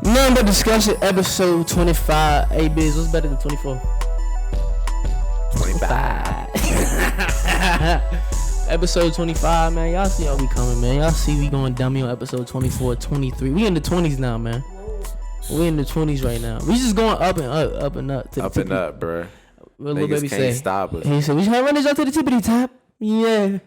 None but discussion, episode 25. Hey, Biz, what's better than 24? 25. Episode 25, man. Y'all see how we coming, man. Y'all see we going dummy on episode 24, 23. We in the 20s now, man. We in the 20s right now. We just going up and up, up and up. Up and up, bro. What little baby say? Stop us. He said, we should run this up to the tippity top. Yeah.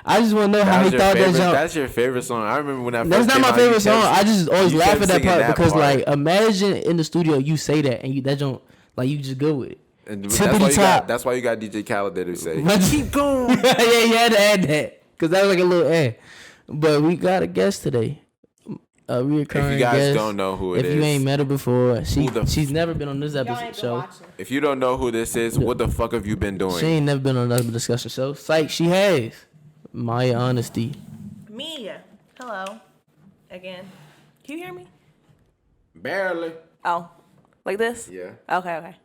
I just want to know how he thought that jump. That's your favorite song. I remember when that That's first not my favorite song. I just always laugh at that part that because, part. like, imagine in the studio you say that and you that don't like you just go with it. And Tippity-top. that's why you got DJ Khaled there to say, keep going. Yeah, you had to add that because that was like a little eh. But we got a guest today. A reoccurring guest. If you guys don't know who it is. If you ain't met her before, she's never been on this episode show. If you don't know who this is, what the fuck have you been doing? She ain't never been on another discussion show. Psych, she has. Maya Honesty. Me. Hello. Again. Can you hear me? Barely. Oh. Like this? Yeah. Okay.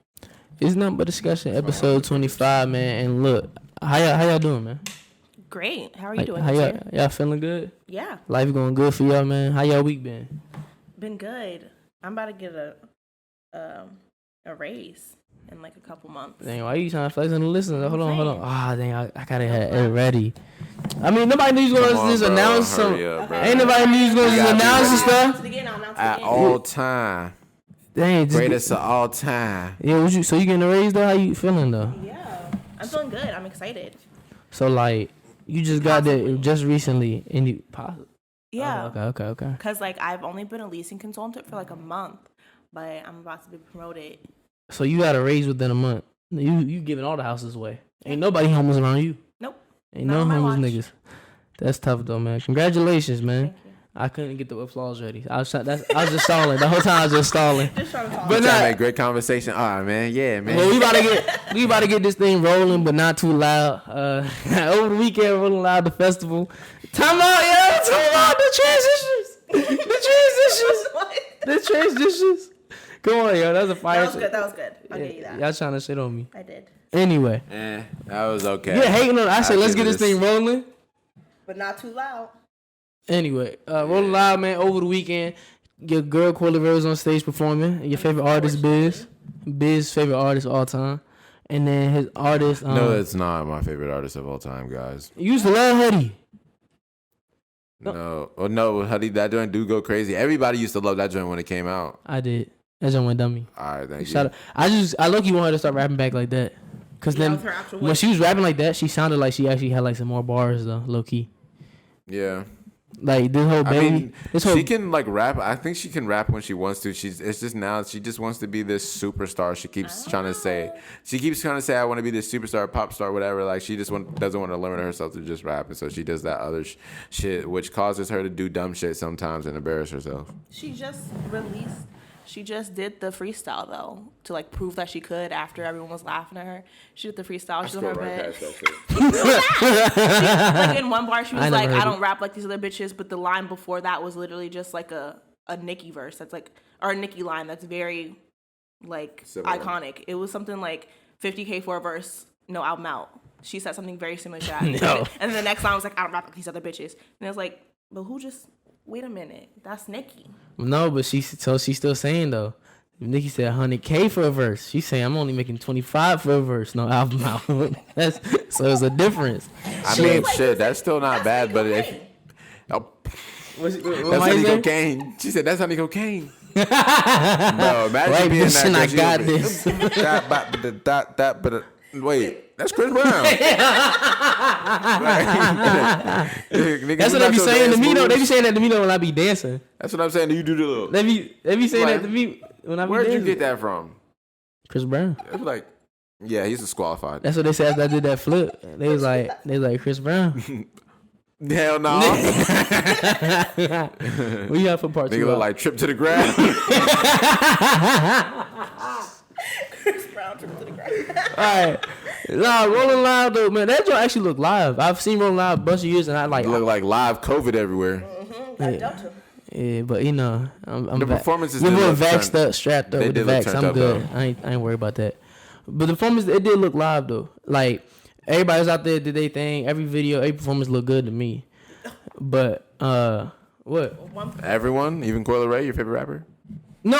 It's nothing but discussion, episode 25, man. And look, how y'all doing, man? Great. How are you doing? How y'all feeling good? Yeah. Life going good for y'all, man. How y'all week been? Been good. I'm about to get a raise in like a couple months. Dang, why you trying to flex on the listeners? Hold on. Ah, dang, I gotta have it ready. I mean, nobody knew you was gonna just announce some. Ain't nobody knew you was gonna just announce some stuff. At all time. Dang, greatest of all time. Yeah, so you getting a raise though? How you feeling though? Yeah, I'm feeling good. I'm excited. So like, you just got that just recently, and you possibly. Yeah. Oh, okay. Because like I've only been a leasing consultant for like a month, but I'm about to be promoted. So you got a raise within a month. You giving all the houses away. Ain't nobody homeless around you. Nope. Ain't no homeless niggas. That's tough though, man. Congratulations, man. Thank you. I couldn't get the applause ready. I was just stalling. The whole time I was just stalling. Just trying to talk. But not great conversation. All right, man. Yeah, man. Well, we about to get this thing rolling, but not too loud. Over the weekend, rolling loud the festival. Time out the transitions. The transitions. Come on, yo. That was a fire. That was good. I'll give you that. Y'all trying to shit on me. I did. Anyway. That was okay. Yeah, hating on. I said, let's get this thing rolling. But not too loud. Anyway, rolling loud, man. Over the weekend, your girl Quilla was on stage performing. Your favorite artist, Biz's favorite artist of all time, and then his artist. No, it's not my favorite artist of all time, guys. You used to love Huddy. No, Huddy. That joint do go crazy. Everybody used to love that joint when it came out. I did. That joint went dummy. All right, thank you. I low-key want her to start rapping back like that, cause then when she was rapping like that, she sounded like she actually had like some more bars though, low key. Yeah. Like this whole baby, she can like rap. I think she can rap when she wants to. It's just now she just wants to be this superstar. She keeps trying to say. I want to be this superstar, pop star, whatever. Like she just doesn't want to limit herself to just rap, and so she does that other shit, which causes her to do dumb shit sometimes and embarrass herself. She just did the freestyle though to like prove that she could after everyone was laughing at her. She did the freestyle. She was on her bed. Like in one bar, she was like, "I don't rap like these other bitches," but the line before that was literally just like a Nicki verse. That's like or a Nicki line that's very like similar. Iconic. It was something like 50K for a verse, no album out. She said something very similar to that. No. And then the next line was like, "I don't rap like these other bitches," and it was like, "But who just?" Wait a minute, that's Nicki. No, but she's still saying though. Nicki said 100K for a verse. She's saying I'm only making 25 for a verse, no album out. So there's a difference. I mean, shit, that's still not bad, but if that's honey cocaine. She said that's honey cocaine. Bro, imagine being that. I got this. Wait, that's Chris Brown. That's what they be saying to me though. They be saying that to me though when I be dancing. That's what I'm saying. You do the little. They be saying that to me when I be dancing. Where'd you get that from? Chris Brown. It's like, yeah, he's disqualified. That's what they said after I did that flip. They was like Chris Brown. Hell no. We got for part 2. Nigga look like Trip to the Ground. Chris Brown Trip to the Ground. Alright. Nah, Rolling Loud though, man. That joint actually look live. I've seen Rolling Loud a bunch of years and I like. It look like live COVID everywhere. Yeah, but you know, I'm the performances. We're more vaxxed up, strapped up with the vax. I'm good. Though. I ain't worried about that. But the performance, it did look live though. Like everybody's out there did their thing. Every video, every performance looked good to me. But What? Everyone, even Coyle Ray, your favorite rapper? No,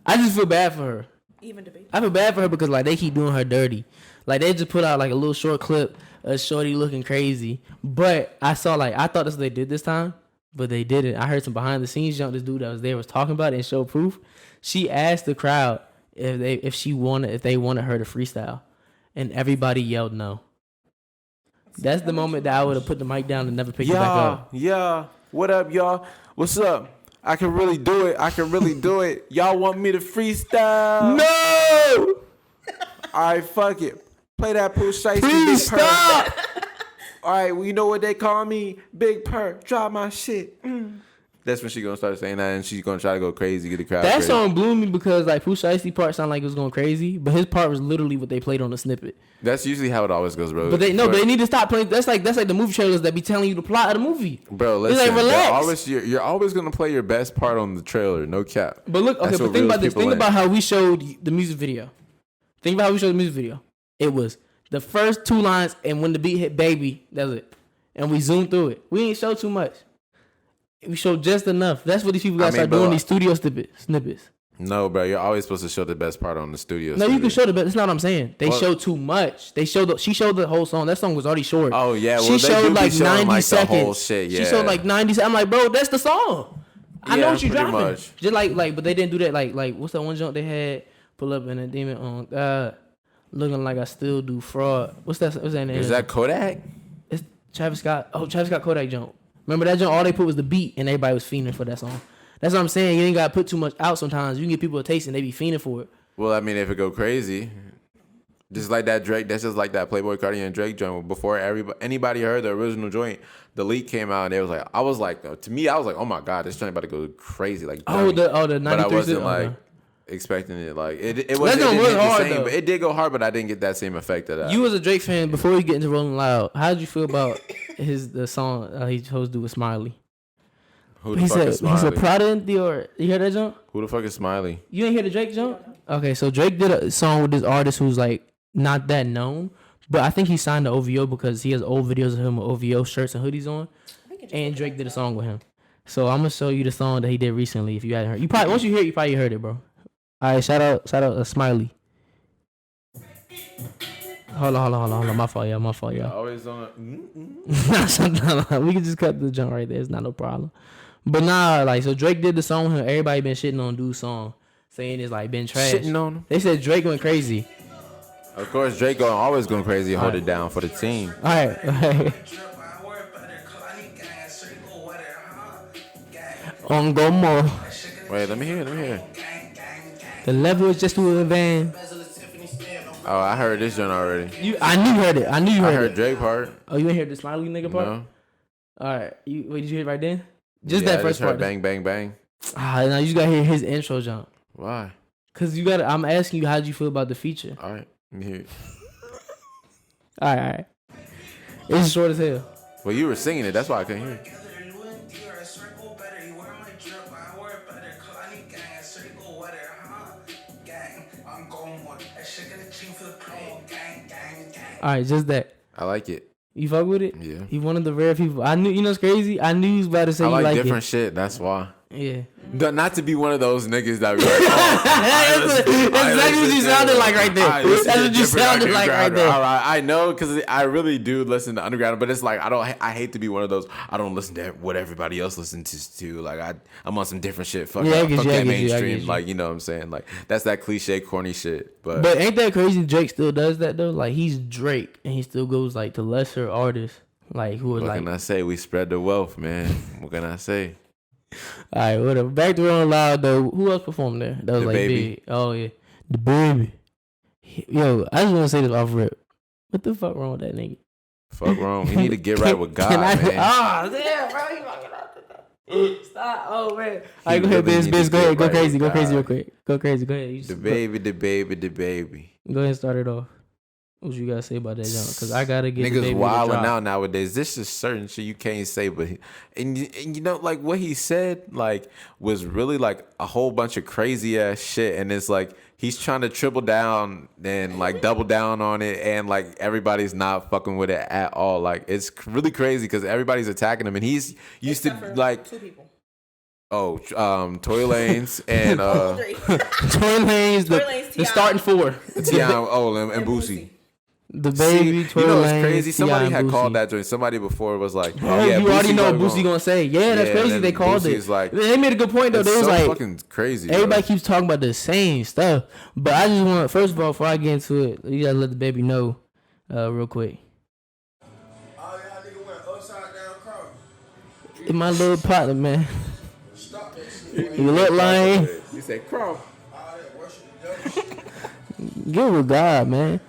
I just feel bad for her. Even debate. I feel bad for her because like they keep doing her dirty. Like they just put out like a little short clip of Shorty looking crazy. But I thought that's what they did this time, but they didn't. I heard some behind the scenes junk. This dude that was there was talking about it and showed proof. She asked the crowd if they wanted her to freestyle, and everybody yelled no. That's the moment that I would have put the mic down and never picked it back up. Yeah. What up, y'all? What's up? I can really do it. Y'all want me to freestyle? No! All right, fuck it. Play that Pooh Shiesty. Please stop! All right, well, you know what they call me? Big Perk. Drop my shit. That's when she gonna start saying that, and she's gonna try to go crazy, get the crowd. That crazy. song blew me because like Pooh Shiesty part sounded like it was going crazy, but his part was literally what they played on the snippet. That's usually how it always goes, bro. But they need to stop playing. That's like the movie trailers that be telling you the plot of the movie. Bro, listen, it's like, relax. You're always gonna play your best part on the trailer, no cap. But look, okay, but think about this. Think about how we showed the music video. It was the first 2 lines, and when the beat hit "Baby," that's it, and we zoomed through it. We ain't show too much. We showed just enough. That's what these people gotta start doing. These studio snippets. No, bro, you're always supposed to show the best part on the studio. No, you can show the best. That's not what I'm saying. They showed too much. She showed the whole song. That song was already short. Oh yeah, well, she showed like 90 seconds. The whole shit, yeah. She showed like 90 seconds. I'm like, bro, that's the song. I know what you're dropping. Much. Just like, but they didn't do that. Like, what's that one jump they had? Pull up in a demon on God, looking like I still do fraud. What's that? What's that name? Is that Kodak? It's Travis Scott. Oh, Travis Scott Kodak jump. Remember that jump? All they put was the beat, and everybody was fiending for that song. That's what I'm saying. You ain't gotta put too much out. Sometimes you can give people a taste, and they be fiending for it. Well, I mean, if it go crazy, just like that Drake. That's just like that Playboy Cardi and Drake joint. Before anybody heard the original joint, the leak came out, and it was like, I was like, oh my god, this joint about to go crazy. Like, the 93. But I wasn't like expecting it. Like it wasn't hard, same, but it did go hard, but I didn't get that same effect of that. You was a Drake fan before you get into Rolling Loud. How did you feel about the song he chose to do with Smiley? Who the fuck is Smiley? He's a Prada and Dior. You hear that jump? Who the fuck is Smiley? You ain't hear the Drake jump? Okay, so Drake did a song with this artist who's like not that known, but I think he signed to OVO because he has old videos of him with OVO shirts and hoodies on, and Drake did a song with him. So I'm gonna show you the song that he did recently. If you hadn't heard, once you hear it, you probably heard it, bro. All right, shout out Smiley. Hold on. My fault, y'all. Always on. We can just cut the jump right there. It's not no problem. But nah, like, so Drake did the song with him. Everybody been shitting on dude's song, saying it's like been trash. Shitting on him. They said Drake went crazy. Of course, Drake always going crazy. Hold it down for the team. All right. On go more. Wait, let me hear. The level is just too advanced. Oh, I heard this joint already. I knew you heard it. I heard Drake part. Oh, you ain't hear the Smiley nigga part? No. All right. Did you hear it right then? Just that first part. Bang, bang, bang. Now you just gotta hear his intro jump. Why? Cause I'm asking you, how'd you feel about the feature? All right, let me hear it. All right. It's short as hell. Well, you were singing it. That's why I couldn't hear it. All right, just that. I like it. You fuck with it? Yeah. He one of the rare people. I knew, you know what's crazy? I knew he was about to say I like it. different shit. That's why. Yeah. Not to be one of those niggas that be like, oh, that's exactly what you sounded like right there. That's what you sounded like right there. All right, I know, because I really do listen to underground, but it's like I hate to be one of those. I don't listen to what everybody else listens to. Like I'm on some different shit. Fuck that mainstream. Like, you know what I'm saying? Like that's that cliche, corny shit. But ain't that crazy? Drake still does that though. Like he's Drake, and he still goes like to lesser artists. Like who are like. What can I say? We spread the wealth, man. What can I say? All right, whatever. Back to Rolling Loud though. Who else performed there? That was like DABABY. big. Oh yeah, DABABY. Yo, I just want to say this off rip. What the fuck wrong with that nigga? Fuck wrong. He need to get right with God, man. Oh damn, bro, he fucking out. Stop. Oh man. All right, go ahead, Biz. Go ahead. Go crazy. Go crazy real quick. Go crazy. Go ahead. DABABY. Go ahead and start it off. What you gotta say about that, John? Because I gotta get niggas wilding out nowadays. This is certain shit you can't say, but and you know, like what he said, like was really like a whole bunch of crazy ass shit, and it's like he's trying to triple down and like double down on it, and like everybody's not fucking with it at all. Like it's really crazy because everybody's attacking him, and he's used to like 2 people. Oh, Tory Lanez and Tory Lanez, the starting 4. T.I. and Boosie. The baby, you know what's crazy? Somebody had called that joint. Somebody before was like, "Oh yeah, you already know what Boosie gonna say." Yeah, that's crazy. They called it. Like, they made a good point though. They was like, fucking crazy. Everybody keeps talking about the same stuff, but I just want, first of all, before I get into it, you gotta let the baby know, real quick. All y'all nigga went upside down cross. In my little partner, man. Stop that shit. You look like you say cross. All that worship the devil shit. Give with God, man.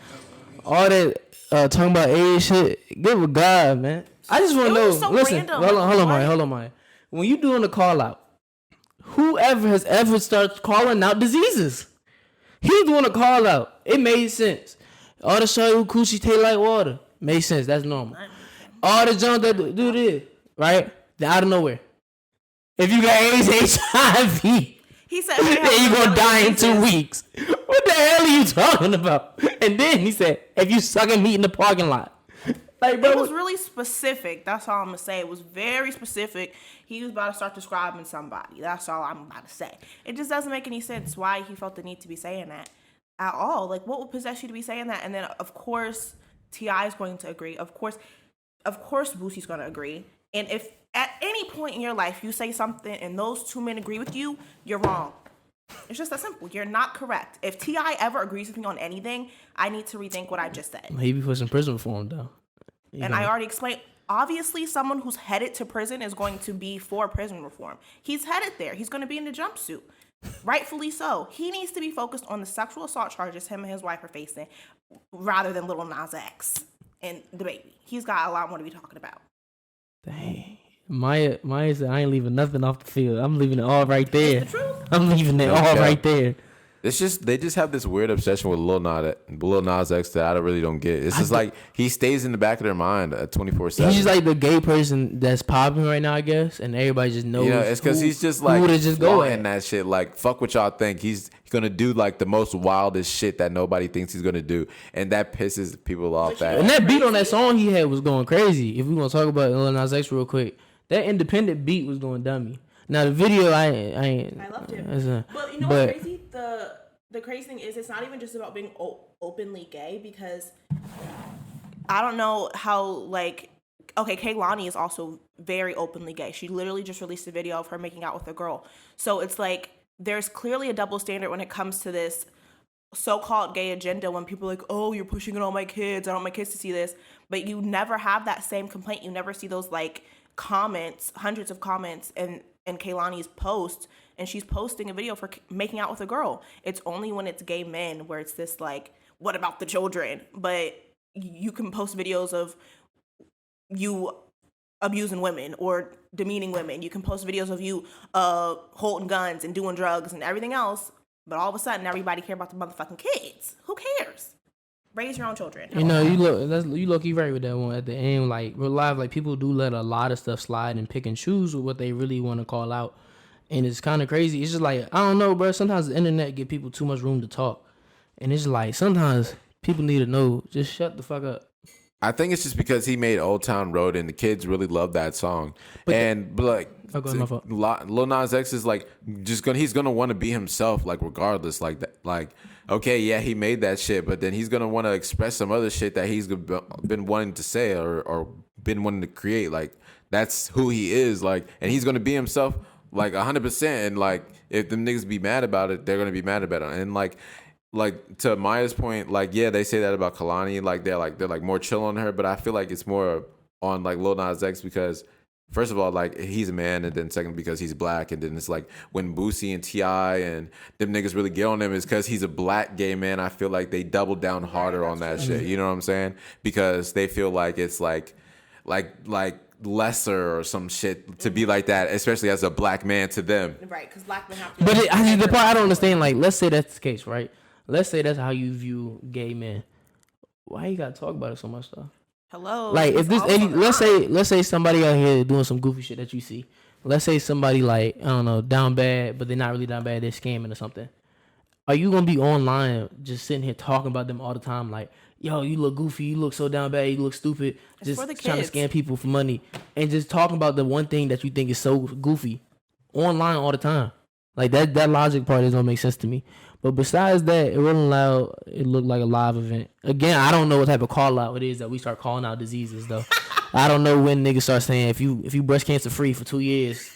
All that talking about age shit, give with God, man. I just want to know. So listen, random. hold on, Maya. When you doing a call out, whoever has ever started calling out diseases, he's doing a call out. It made sense. All the show you coochie taste like water made sense. That's normal. All the junk that do this, right? They're out of nowhere. If you got AIDS, HIV, he said, then you're gonna die in 2 weeks. What the hell are you talking about? And then he said, if you sucking meat in the parking lot. Like, bro, it was really specific. That's all I'm going to say. It was very specific. He was about to start describing somebody. That's all I'm about to say. It just doesn't make any sense why he felt the need to be saying that at all. Like, what would possess you to be saying that? And then, of course, T.I. is going to agree. Of course, Boosie's going to agree. And if at any point in your life you say something and those 2 men agree with you, you're wrong. It's just that simple. You're not correct. If T.I. ever agrees with me on anything, I need to rethink what I just said. He be pushing prison reform, though. I already explained. Obviously, someone who's headed to prison is going to be for prison reform. He's headed there. He's going to be in the jumpsuit. Rightfully so. He needs to be focused on the sexual assault charges him and his wife are facing rather than Lil Nas X and DABABY. He's got a lot more to be talking about. Dang. Maya said, I ain't leaving nothing off the field. I'm leaving it all right there. It's the truth. I'm leaving it all right there. It's just they just have this weird obsession with Lil Nas X that I really don't get. It's just like he stays in the back of their mind 24/7. He's just like the gay person that's popping right now, I guess, and everybody just knows. Yeah, it's because he's just like just go at that shit. Like fuck what y'all think. He's gonna do like the most wildest shit that nobody thinks he's gonna do, and that pisses people off. And that beat on that song he had was going crazy. If we gonna talk about Lil Nas X real quick, that independent beat was going dummy. Now the video, I loved it. But you know what's crazy? The crazy thing is, it's not even just about being openly gay, because I don't know how, like, okay, Kehlani is also very openly gay. She literally just released a video of her making out with a girl. So it's like there's clearly a double standard when it comes to this so-called gay agenda, when people are like, oh, you're pushing it on my kids. I don't want my kids to see this. But you never have that same complaint. You never see those, like, comments, hundreds of comments in Kehlani's post, and she's posting a video for making out with a girl. It's only when it's gay men where it's this like, what about the children? But you can post videos of you abusing women or demeaning women. You can post videos of you holding guns and doing drugs and everything else, but all of a sudden everybody care about the motherfucking kids. Who cares? Raise your own children. You know, you look right with that one at the end. Like real life, like people do let a lot of stuff slide and pick and choose with what they really want to call out, and it's kind of crazy. It's just like, I don't know, bro. Sometimes the internet give people too much room to talk, and it's like sometimes people need to know, just shut the fuck up. I think it's just because he made Old Town Road and the kids really love that song. But like, Lil Nas X is like he's gonna want to be himself, like regardless, like that. Like, okay, yeah, he made that shit, but then he's gonna want to express some other shit that he's been wanting to say or been wanting to create. Like that's who he is. Like, and he's gonna be himself, like 100%. And like, if them niggas be mad about it, they're gonna be mad about it. And like to Maya's point, like, yeah, they say that about Kehlani, like they're more chill on her, but I feel like it's more on like Lil Nas X because first of all, like he's a man, and then second because he's black, and then it's like when Boosie and T.I. and them niggas really get on him is because he's a black gay man. I feel like they double down harder on that shit. You know what I'm saying? Because they feel like it's like lesser or some shit to be like that, especially as a black man to them. Right, because black men have to. But the part I don't understand, like, let's say that's the case, right? Let's say that's how you view gay men. Why you gotta talk about it so much though? Hello. Like if this any, let's say somebody out here doing some goofy shit that you see. Let's say somebody like, I don't know, down bad, but they're not really down bad, they're scamming or something. Are you gonna be online just sitting here talking about them all the time? Like, yo, you look goofy, you look so down bad, you look stupid, just trying to scam people for money, and just talking about the one thing that you think is so goofy online all the time. Like that logic part doesn't make sense to me. But besides that, it wasn't loud. It looked like a live event. Again, I don't know what type of call out it is that we start calling out diseases though. I don't know when niggas start saying if you breast cancer free for 2 years,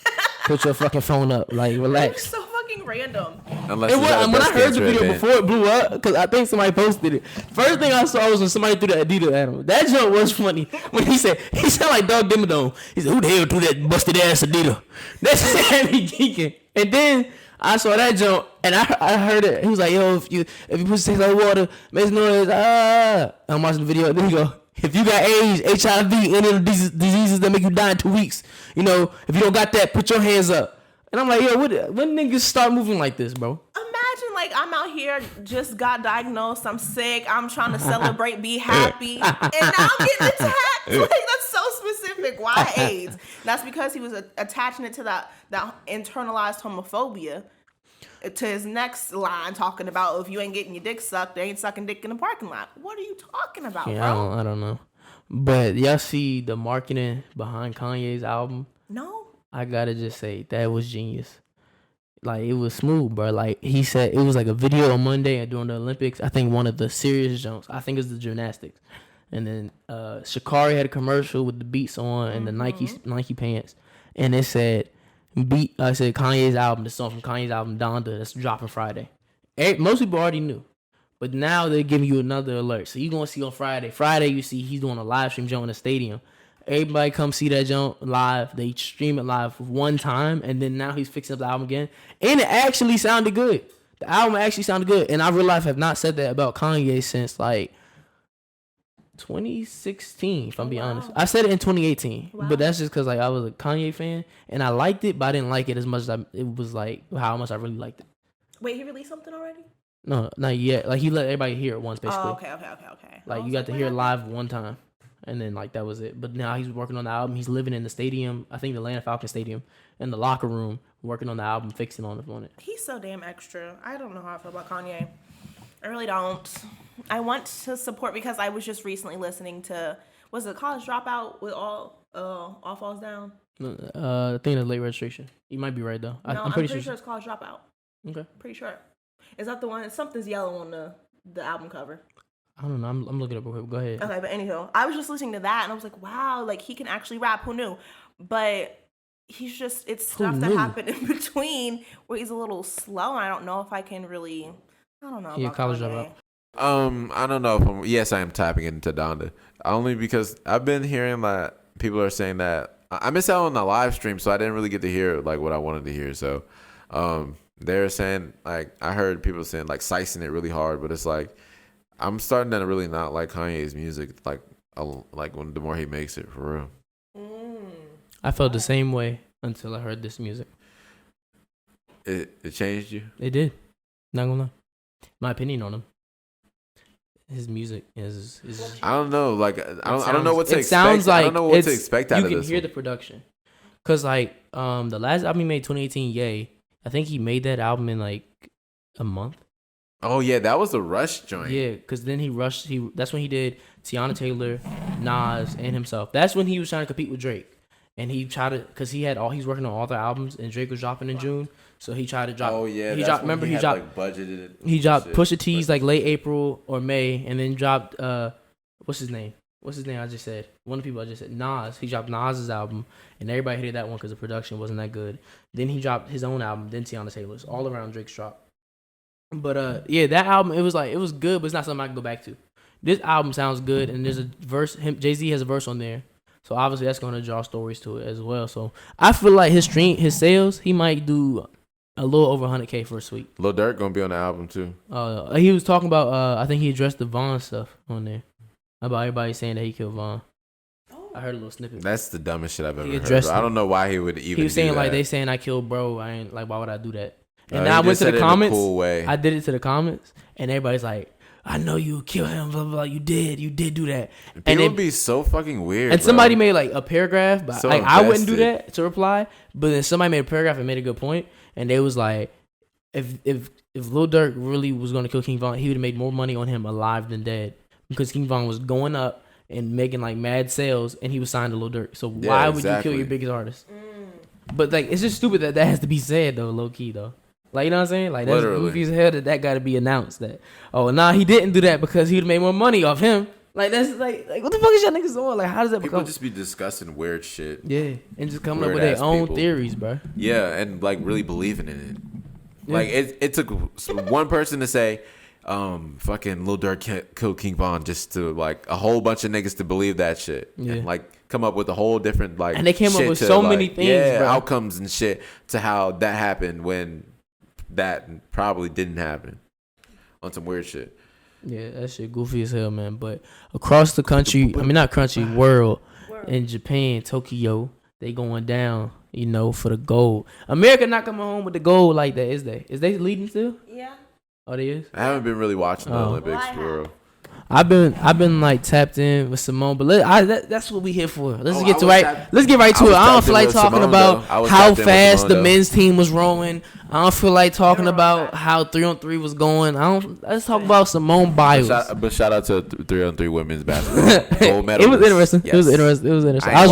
put your fucking phone up. Like, relax. It's so fucking random. Unless It was, when I heard the video before it blew up, because I think somebody posted it. First thing I saw was when somebody threw the Adidas at him. That joke was funny. When he sounded like Doug Dimmadome. He said, "Who the hell threw that busted ass Adidas?" That shit had me geeking. And then I saw that joke, and I heard it. He was like, "Yo, if you put taste like water, makes noise." I'm watching the video, and then he go, "If you got AIDS, HIV, any of the diseases that make you die in 2 weeks, if you don't got that, put your hands up." And I'm like, yo, when niggas start moving like this, bro? Imagine, like, I'm out here, just got diagnosed, I'm sick, I'm trying to celebrate, be happy, and now I'm getting attacked. Like, that's so specific. Why AIDS? That's because he was attaching it to that internalized homophobia to his next line, talking about if you ain't getting your dick sucked, they ain't sucking dick in the parking lot. What are you talking about, bro? I don't know. But y'all see the marketing behind Kanye's album? No. I gotta just say that was genius. Like, it was smooth, bro. Like, he said it was like a video on Monday and during the Olympics. I think one of the serious jumps. I think it's the gymnastics. And then Sha'Carri had a commercial with the beats on and the Nike pants, and it said Kanye's album, the song from Kanye's album Donda, that's dropping Friday. Most people already knew, but now they're giving you another alert. So you're gonna see on Friday. Friday, you see he's doing a live stream jump in the stadium. Everybody come see that jump live. They stream it live one time, and then now he's fixing up the album again. And it actually sounded good. The album actually sounded good. And I realize I have not said that about Kanye since like 2016, if I'm being honest. I said it in 2018, but that's just because like I was a Kanye fan and I liked it, but I didn't like it as much as it was like how much I really liked it. Wait, he released something already? No, not yet. Like, he let everybody hear it once, basically. Oh, okay. Like, you got to hear it live one time. And then, like, that was it. But now he's working on the album. He's living in the stadium, I think the Atlanta Falcons Stadium, in the locker room, working on the album, fixing on it. He's so damn extra. I don't know how I feel about Kanye. I really don't. I want to support because I was just recently listening to, was it College Dropout with All Falls Down? I think it's late registration. You might be right, though. No, I'm pretty sure it's College Dropout. Okay. Pretty sure. Is that the one? Something's yellow on the album cover. I don't know. I'm looking up real quick. Go ahead. Okay, but anywho, I was just listening to that and I was like, wow, like he can actually rap. Who knew? But he's just, it's stuff that happened in between where he's a little slow. And I don't know if I can really, I don't know. Yeah, College Dropout. I don't know if yes, I am tapping into Donda. Only because I've been hearing that people are saying that I missed out on the live stream, so I didn't really get to hear like what I wanted to hear. So, they're saying, like, I heard people saying like sicing it really hard, but it's like I'm starting to really not like Kanye's music, like when the more he makes it, for real. I felt the same way until I heard this music. It changed you? It did. Not gonna lie. My opinion on him. His music is I don't know. Like I don't know what to expect. Sounds like I don't know what to expect out of this. You can hear the production, cause like the last album he made 2018, Yay. I think he made that album in like a month. Oh yeah, that was a rush joint. Yeah, cause then he rushed. That's when he did Tiana Taylor, Nas, and himself. That's when he was trying to compete with Drake, and he tried to, cause he's working on all the albums, and Drake was dropping in June, so he tried to drop. Oh yeah, he dropped. Remember he dropped. Like, budgeted. He dropped Pusha T's like late April or May, and then dropped what's his name? I just said one of the people I just said Nas. He dropped Nas's album, and everybody hated that one because the production wasn't that good. Then he dropped his own album, then Tiana Taylor's. All around Drake's drop. But yeah, that album it was good, but it's not something I can go back to. This album sounds good, and there's a verse. Jay-Z has a verse on there, so obviously that's going to draw stories to it as well. So I feel like his sales, he might do a little over 100K for a week. Lil Durk gonna be on the album too. He was talking about. I think he addressed the Vaughn stuff on there about everybody saying that he killed Vaughn. I heard a little snippet. That's the dumbest shit I've ever heard. I don't know why he would even. He was saying do like that. they saying I killed bro. I ain't like why would I do that? And then I went to the comments. I did it to the comments, and everybody's like, I know you killed him, blah, blah, blah. You did do that. People would be so fucking weird. And somebody made like a paragraph, but So like I wouldn't do invested. that to reply. But then somebody made a paragraph and made a good point, and they was like, if Lil Durk really was gonna kill King Von, he would have made more money on him alive than dead, because King Von was going up and making like mad sales, and he was signed to Lil Durk. So why would you kill your biggest artist? But like, it's just stupid that has to be said though, low key though. Like, you know what I'm saying? Like, that's goofy as hell that got to be announced. That, oh, nah, he didn't do that because he would have made more money off him. Like, that's like what the fuck is y'all niggas on? Like, how does that People become? just be discussing weird shit. Yeah, and just coming up with their own theories, bro. Yeah, and like really believing in it. Yeah. Like, it took one person to say, fucking Lil Durk killed King Von, just to like a whole bunch of niggas to believe that shit. Yeah. And like come up with a whole different like. And they came up with so many things, bro. Outcomes and shit to how that happened when that probably didn't happen on some weird shit. Yeah, that shit goofy as hell, man. But across the country, I mean not country, world. In Japan, Tokyo, they going down, you know, for the gold. America not coming home with the gold like that, is they? Is they leading still? Yeah. Oh, they is? I haven't been really watching the Olympics for real. I've been like tapped in with Simone, but that's what we here for. Let's get to Let's get right to it. I don't feel like talking about how fast the men's team was rolling. I don't feel like talking about how 3-on-3 was going. Let's talk about Simone Biles. But shout out to 3-on-3 women's basketball. Gold medal. It was interesting. Yes. It was interesting. I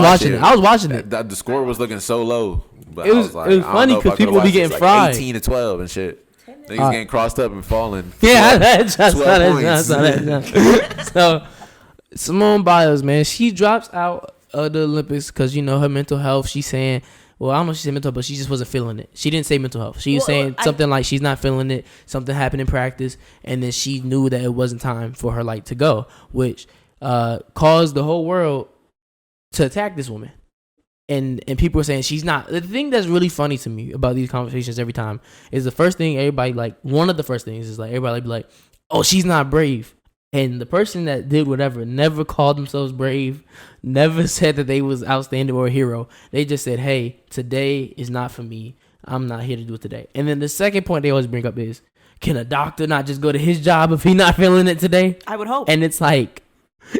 was watching it. The score was looking so low. But it was funny because people be getting fried. 18-12 and shit. Niggas getting crossed up and falling. Yeah, I saw that. So, Simone Biles, man, she drops out of the Olympics because, you know, her mental health. She's saying, well, I don't know if she said mental health, but she just wasn't feeling it. She didn't say mental health. She was saying something like she's not feeling it. Something happened in practice, and then she knew that it wasn't time for her like to go, which caused the whole world to attack this woman. And people are saying she's not. The thing that's really funny to me about these conversations every time is the first thing everybody like. One of the first things is like everybody be like, "Oh, she's not brave," and the person that did whatever never called themselves brave, never said that they was outstanding or a hero. They just said, "Hey, today is not for me. I'm not here to do it today." And then the second point they always bring up is, can a doctor not just go to his job if he's not feeling it today? I would hope. And it's like.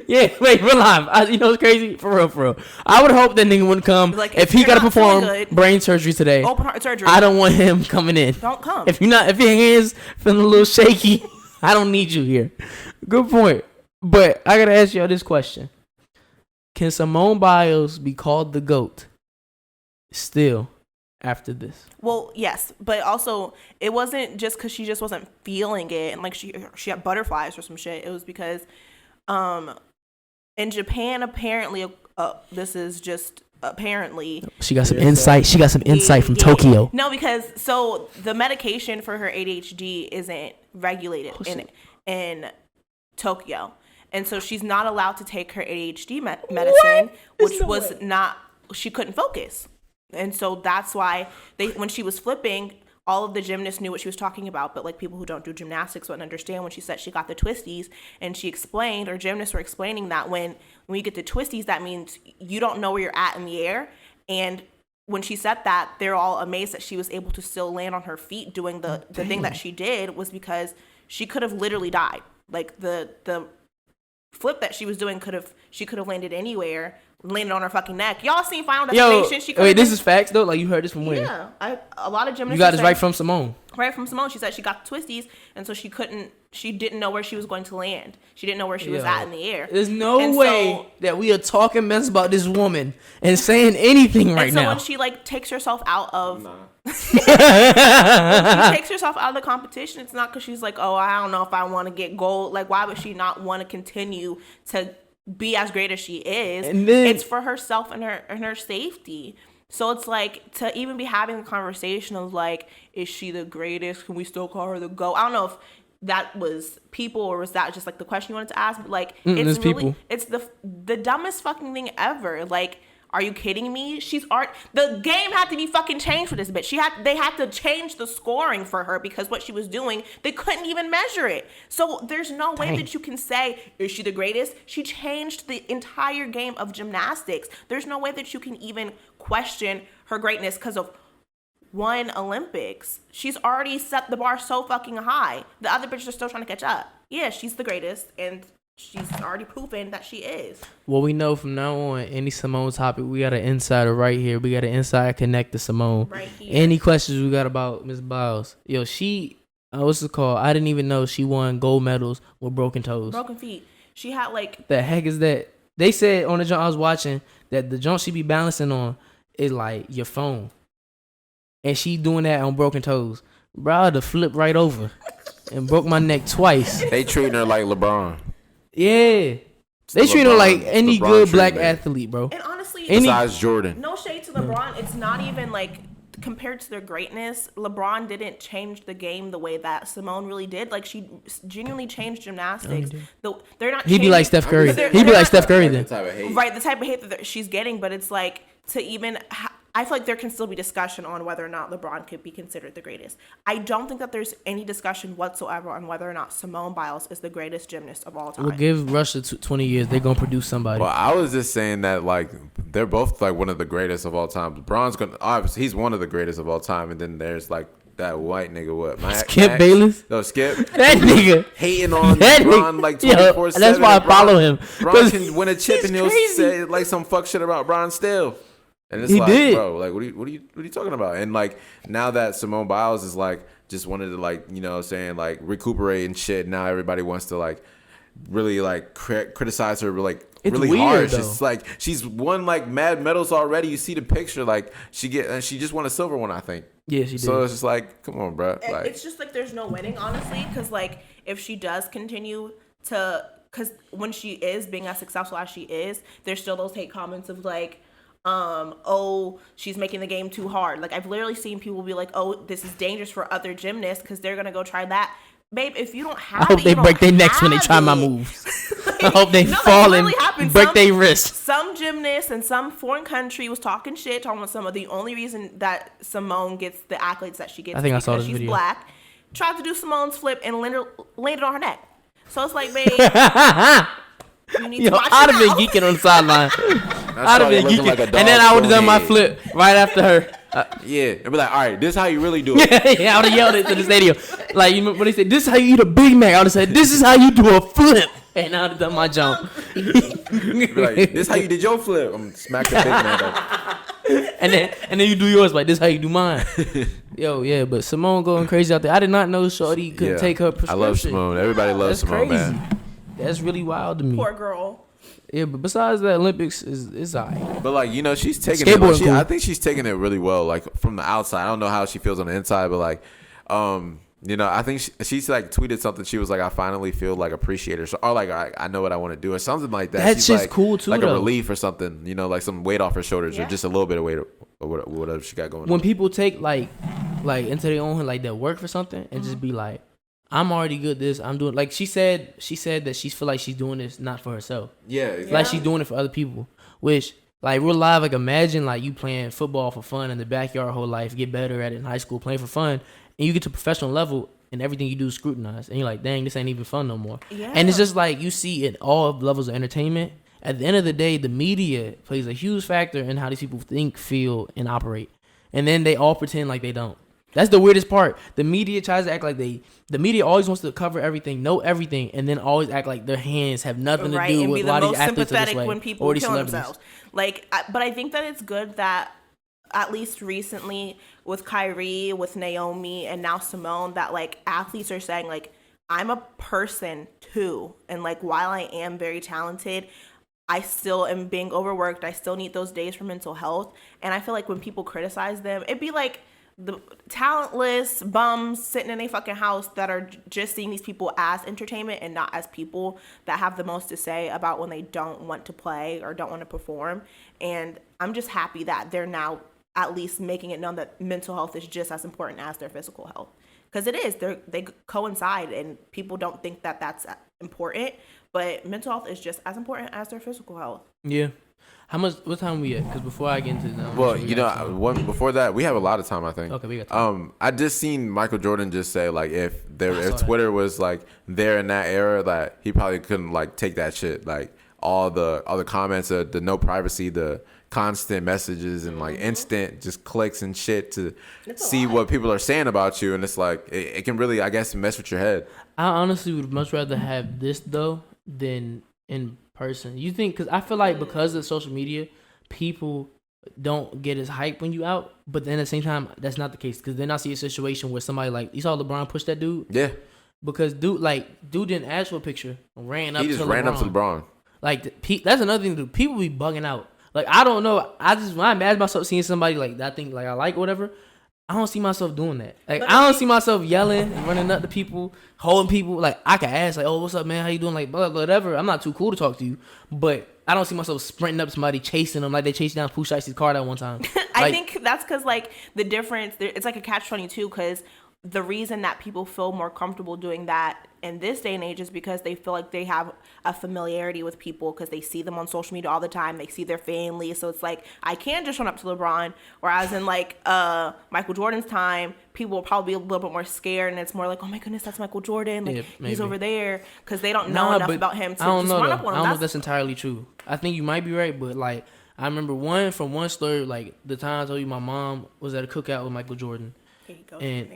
Yeah, wait, real life. You know it's crazy? For real. I would hope that nigga wouldn't come. Like, if he got to perform brain surgery today, open heart surgery, I don't want him coming in. Don't come. If your hands feeling a little shaky, I don't need you here. Good point. But I got to ask y'all this question. Can Simone Biles be called the GOAT still after this? Well, yes. But also, it wasn't just because she just wasn't feeling it. And like she had butterflies or some shit. It was because... in Japan, apparently, this is just apparently. She got some insight. She got some insight from Tokyo. No, because so the medication for her ADHD isn't regulated in Tokyo, and so she's not allowed to take her ADHD medicine, which was not. She couldn't focus, and so that's why when she was flipping. All of the gymnasts knew what she was talking about, but like people who don't do gymnastics wouldn't understand when she said she got the twisties, and she explained, or gymnasts were explaining that when you get the twisties, that means you don't know where you're at in the air. And when she said that, they're all amazed that she was able to still land on her feet doing the thing that she did was because she could have literally died. Like the flip that she was doing she could have landed anywhere. Landed on her fucking neck. Y'all seen Final Destination? Wait, this is facts though? Like you heard this from where? Yeah, a lot of gymnasts. You got this right from Simone. Right from Simone. She said she got the twisties, and so she didn't know where she was going to land. She didn't know where she was at in the air. There's no way that we are talking mess about this woman and saying anything right now. So when she like takes herself out of, when she takes herself out of the competition, it's not because she's like, oh, I don't know if I want to get gold. Like, why would she not want to continue to be as great as she is? And then, it's for herself and her safety. So it's like to even be having the conversation of like, is she the greatest? Can we still call her the GOAT? I don't know if that was people or was that just like the question you wanted to ask, but like it's really people. It's the dumbest fucking thing ever. Like, are you kidding me? The game had to be fucking changed for this bitch. They had to change the scoring for her because what she was doing, they couldn't even measure it. So there's no way that you can say, is she the greatest? She changed the entire game of gymnastics. There's no way that you can even question her greatness because of won Olympics. She's already set the bar so fucking high. The other bitches are still trying to catch up. Yeah, she's the greatest, and she's already proven that she is. Well, we know from now on, any Simone topic, we got an insider right here. We got an insider connect to Simone. Right here. Any questions we got about Miss Biles? Yo, what's it called? I didn't even know she won gold medals with broken toes. Broken feet. She had like... The heck is that? They said on the jump I was watching that the jump she be balancing on is like your phone. And she doing that on broken toes. Bro, I had to flip right over and broke my neck twice. They treating her like LeBron. Yeah. They treat her like any good black athlete, bro. And honestly, besides Jordan. No shade to LeBron. It's not even like compared to their greatness. LeBron didn't change the game the way that Simone really did. Like she genuinely changed gymnastics. They're not. He'd be like Steph Curry. He'd be like Steph Curry then. Right, the type of hate that she's getting, but it's like to even. I feel like there can still be discussion on whether or not LeBron could be considered the greatest. I don't think that there's any discussion whatsoever on whether or not Simone Biles is the greatest gymnast of all time. We'll give Russia 20 years. They're going to produce somebody. Well, I was just saying that, like, they're both, like, one of the greatest of all time. LeBron's going to, obviously, he's one of the greatest of all time. And then there's, like, that white nigga, what? Skip Bayless? No, Skip. That nigga. Hating on LeBron, like, 24/7. That's why I follow him. LeBron can win a chip and he'll say, like, some fuck shit about Bron still. And it's bro, like, what are you talking about? And like, now that Simone Biles is like, just wanted to like, you know, saying like recuperate and shit. Now everybody wants to like, really like criticize her like it's really weird, harsh. Though. It's like she's won like mad medals already. You see the picture, like she just won a silver one, I think. Yeah, she did. So it's just like, come on, bro. Like, it's just like there's no winning, honestly, because like if she does continue to, because when she is being as successful as she is, there's still those hate comments of like. Oh, she's making the game too hard. Like I've literally seen people be like, oh, this is dangerous for other gymnasts because they're gonna go try that. Babe, if you don't have I hope they break their necks when they try my moves. I hope they fall and break their wrists. Some gymnast in some foreign country was talking shit, talking about some of the only reason that Simone gets the accolades that she gets. I think I saw this she's video. Black. Tried to do Simone's flip and landed on her neck. So it's like, babe. You need to watch I'd have been out. geeking on the sideline. I'd have been geeking. Like and then I would have done my flip right after her. Yeah. And be like, all right, this is how you really do it. Yeah, I would have yelled it to the stadium. Like, when they said, this is how you eat a Big Mac, I would have said, this is how you do a flip. And I would have done my jump. Be like, this is how you did your flip. I'm smacking the Big Mac up. And then you do yours, like, this is how you do mine. Yo, yeah, but Simone going crazy out there. I did not know Shorty couldn't take her prescription. I love Simone. Everybody loves Simone, crazy. man. That's really wild to me. Poor girl. Yeah, but besides the Olympics, is alright. But like, you know, she's taking it. Like, I think she's taking it really well. Like from the outside, I don't know how she feels on the inside, but like, you know, I think she's like tweeted something. She was like, "I finally feel like appreciated," or like, "I know what I want to do," or something like that. That's she's just like, cool too, like though. a relief or something. You know, like some weight off her shoulders, or just a little bit of weight, or whatever she got going on. When people take like into their own like their work for something and just be like, I'm already good at this. I'm doing like she said that she feel like she's doing this not for herself. Yeah, exactly. Like she's doing it for other people. Which like real life, like imagine like you playing football for fun in the backyard whole life, get better at it in high school, playing for fun, and you get to professional level and everything you do is scrutinized. And you're like, dang, this ain't even fun no more. Yeah. And it's just like you see in all levels of entertainment, at the end of the day, the media plays a huge factor in how these people think, feel, and operate. And then they all pretend like they don't. That's the weirdest part. The media tries to act like the media always wants to cover everything, know everything, and then always act like their hands have nothing to do with why these athletes are this way. When people kill themselves. Like, but I think that it's good that at least recently with Kyrie, with Naomi, and now Simone, that like athletes are saying like, I'm a person too, and like while I am very talented, I still am being overworked. I still need those days for mental health, and I feel like when people criticize them, it'd be like the talentless bums sitting in a fucking house that are just seeing these people as entertainment and not as people that have the most to say about when they don't want to play or don't want to perform. And I'm just happy that they're now at least making it known that mental health is just as important as their physical health. Because it is. They coincide, and people don't think that that's important. But mental health is just as important as their physical health. Yeah. What time we at? Because before I get into that. Well, you know, before that, we have a lot of time, I think. Okay, we got time. I just seen Michael Jordan just say, like, if Twitter was, like, there in that era, that he probably couldn't, like, take that shit. Like, all the comments, the no privacy, the constant messages and like instant just clicks and shit to see what people are saying about you, and it's like it can really, I guess, mess with your head. I honestly would much rather have this though than in person. You think? Because I feel like because of social media, people don't get as hype when you out, but then at the same time, that's not the case. Because then I see a situation where somebody like, you saw LeBron push that dude. Yeah. Because dude didn't ask for a picture, ran up. He just ran up to LeBron. Like that's another thing. Dude, people be bugging out. Like I don't know. When I imagine myself seeing somebody like that, I think like I like or whatever. I don't see myself doing that. Like I don't see myself yelling and running up to people, holding people. Like I can ask like, "Oh, what's up, man? How you doing?" Like blah, blah, whatever. I'm not too cool to talk to you, but I don't see myself sprinting up to somebody, chasing them like they chased down Pooh Shicey's car that one time. I think that's because like the difference. It's like a catch-22 because the reason that people feel more comfortable doing that in this day and age is because they feel like they have a familiarity with people because they see them on social media all the time. They see their family. So it's like, I can't just run up to LeBron. Whereas in like Michael Jordan's time, people will probably be a little bit more scared. And it's more like, oh my goodness, that's Michael Jordan. Like he's over there. Because they don't know enough about him to just run up on him. I don't know if that's entirely true. I think you might be right. But like, I remember one story, like the time I told you my mom was at a cookout with Michael Jordan. Here you go. And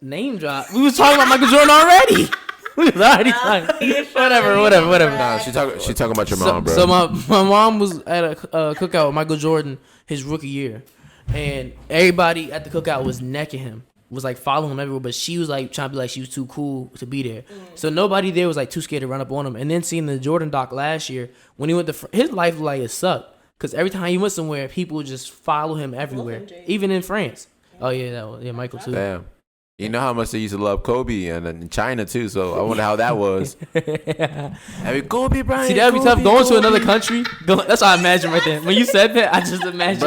name drop. We was talking about Michael Jordan already. We was already talking. Whatever. Nah, she talking about your mom, bro. So my mom was at a cookout with Michael Jordan his rookie year, and everybody at the cookout was necking him, was like following him everywhere. But she was like trying to be like she was too cool to be there. So nobody there was like too scared to run up on him. And then seeing the Jordan doc last year when he went to his life like it sucked because every time he went somewhere, people would just follow him everywhere, even in France. Oh yeah, Michael too. Damn. You know how much they used to love Kobe and in China too, so I wonder how that was. I mean, Kobe Bryant. See, that'd be tough going to another country. That's what I imagine right there. When you said that, I just imagine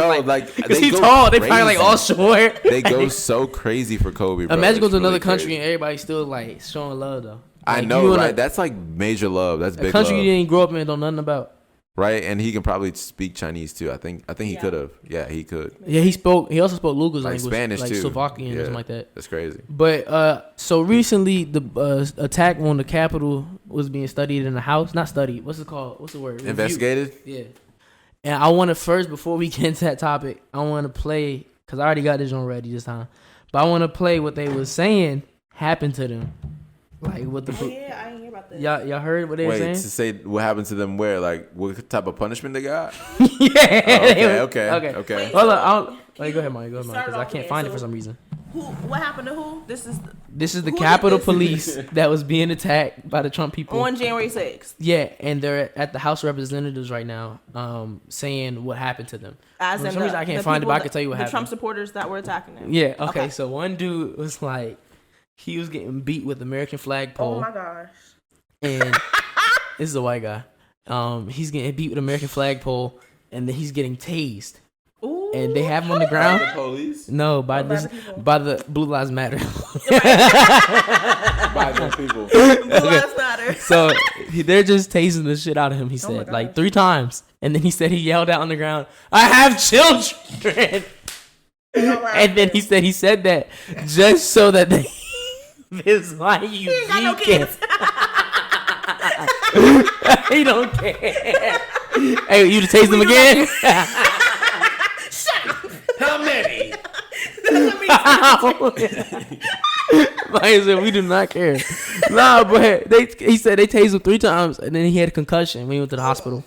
because he's tall, they probably like all short. They go so crazy for Kobe. Bro. Imagine going to another country and everybody's still like showing love though. Like, I know, right? That's like major love. That's big love. A country you didn't grow up in and know nothing about. Right, and he can probably speak Chinese too. I think he could have. Yeah, he could. Yeah, he also spoke Luga's language, Spanish like too, Slovakian or something like that. That's crazy. But so recently, the attack on the Capitol was being studied in the House. Not studied. What's it called? What's the word? Investigated. Yeah. And I want to first, before we get into that topic, I want to play because I already got this on ready this time. But I want to play what they was saying happened to them, like what the. I didn't hear about this. Y'all heard what they were saying? Wait, to say what happened to them where? Like, what type of punishment they got? Yeah. Okay. Hold on. Go ahead, Mike. Because I can't find it for some reason. What happened to who? This is the Capitol Police that was being attacked by the Trump people on January 6th. Yeah, and they're at the House of Representatives right now, saying what happened to them. As for in some reason, I can't find it, but I can tell you what happened. The Trump supporters that were attacking them. Yeah. Okay. So one dude was like, he was getting beat with American flag pole. Oh my gosh. And this is a white guy. He's getting beat with American flag pole, and then he's getting tased. Ooh, and they have him on the ground. By the police? No, by the Blue Lives Matter. By the people. Blue Lives Matter. So they're just tasing the shit out of him. He said like 3 times, and then he said he yelled out on the ground, "I have children." And then he said that just so that they. This is why you can't. He don't care. Hey, you to taste them again? How many? Like I said, we do not care. Nah, but he said they tased him 3 times, and then he had a concussion when he went to the hospital.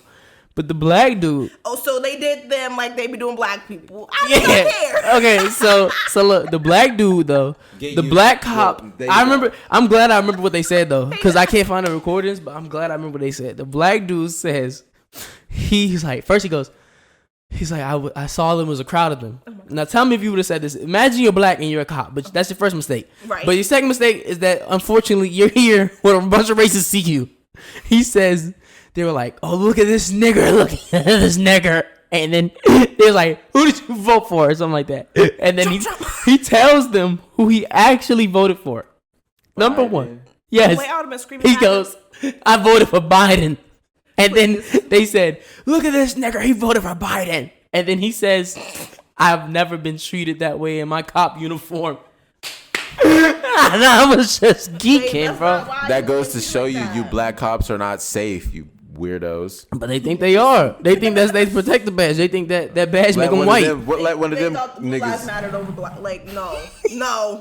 But the black dude. Oh, so they did them like they be doing black people. I don't care. Okay, so look, the black dude though, the black cop. I'm glad I remember what they said though, because I can't find the recordings. But I'm glad I remember what they said. The black dude says, he's like, first he goes, he's like, I saw them, was a crowd of them. Now tell me if you would have said this. Imagine you're black and you're a cop, but that's your first mistake. Right. But your second mistake is that unfortunately you're here where a bunch of racists see you. He says. They were like, "Oh, look at this nigger! Look at this nigger!" And then they was like, "Who did you vote for?" or something like that. And then he tells them who he actually voted for. Number one, yes. He goes, "I voted for Biden." And then they said, "Look at this nigger! He voted for Biden." And then he says, "I've never been treated that way in my cop uniform." I was just geeking, bro. That goes to show you black cops are not safe. You weirdos. But they think they are. They think that's they protect the badge. They think that badge make them white. Let one of them thought the blue lives niggas. mattered over black. Like, no.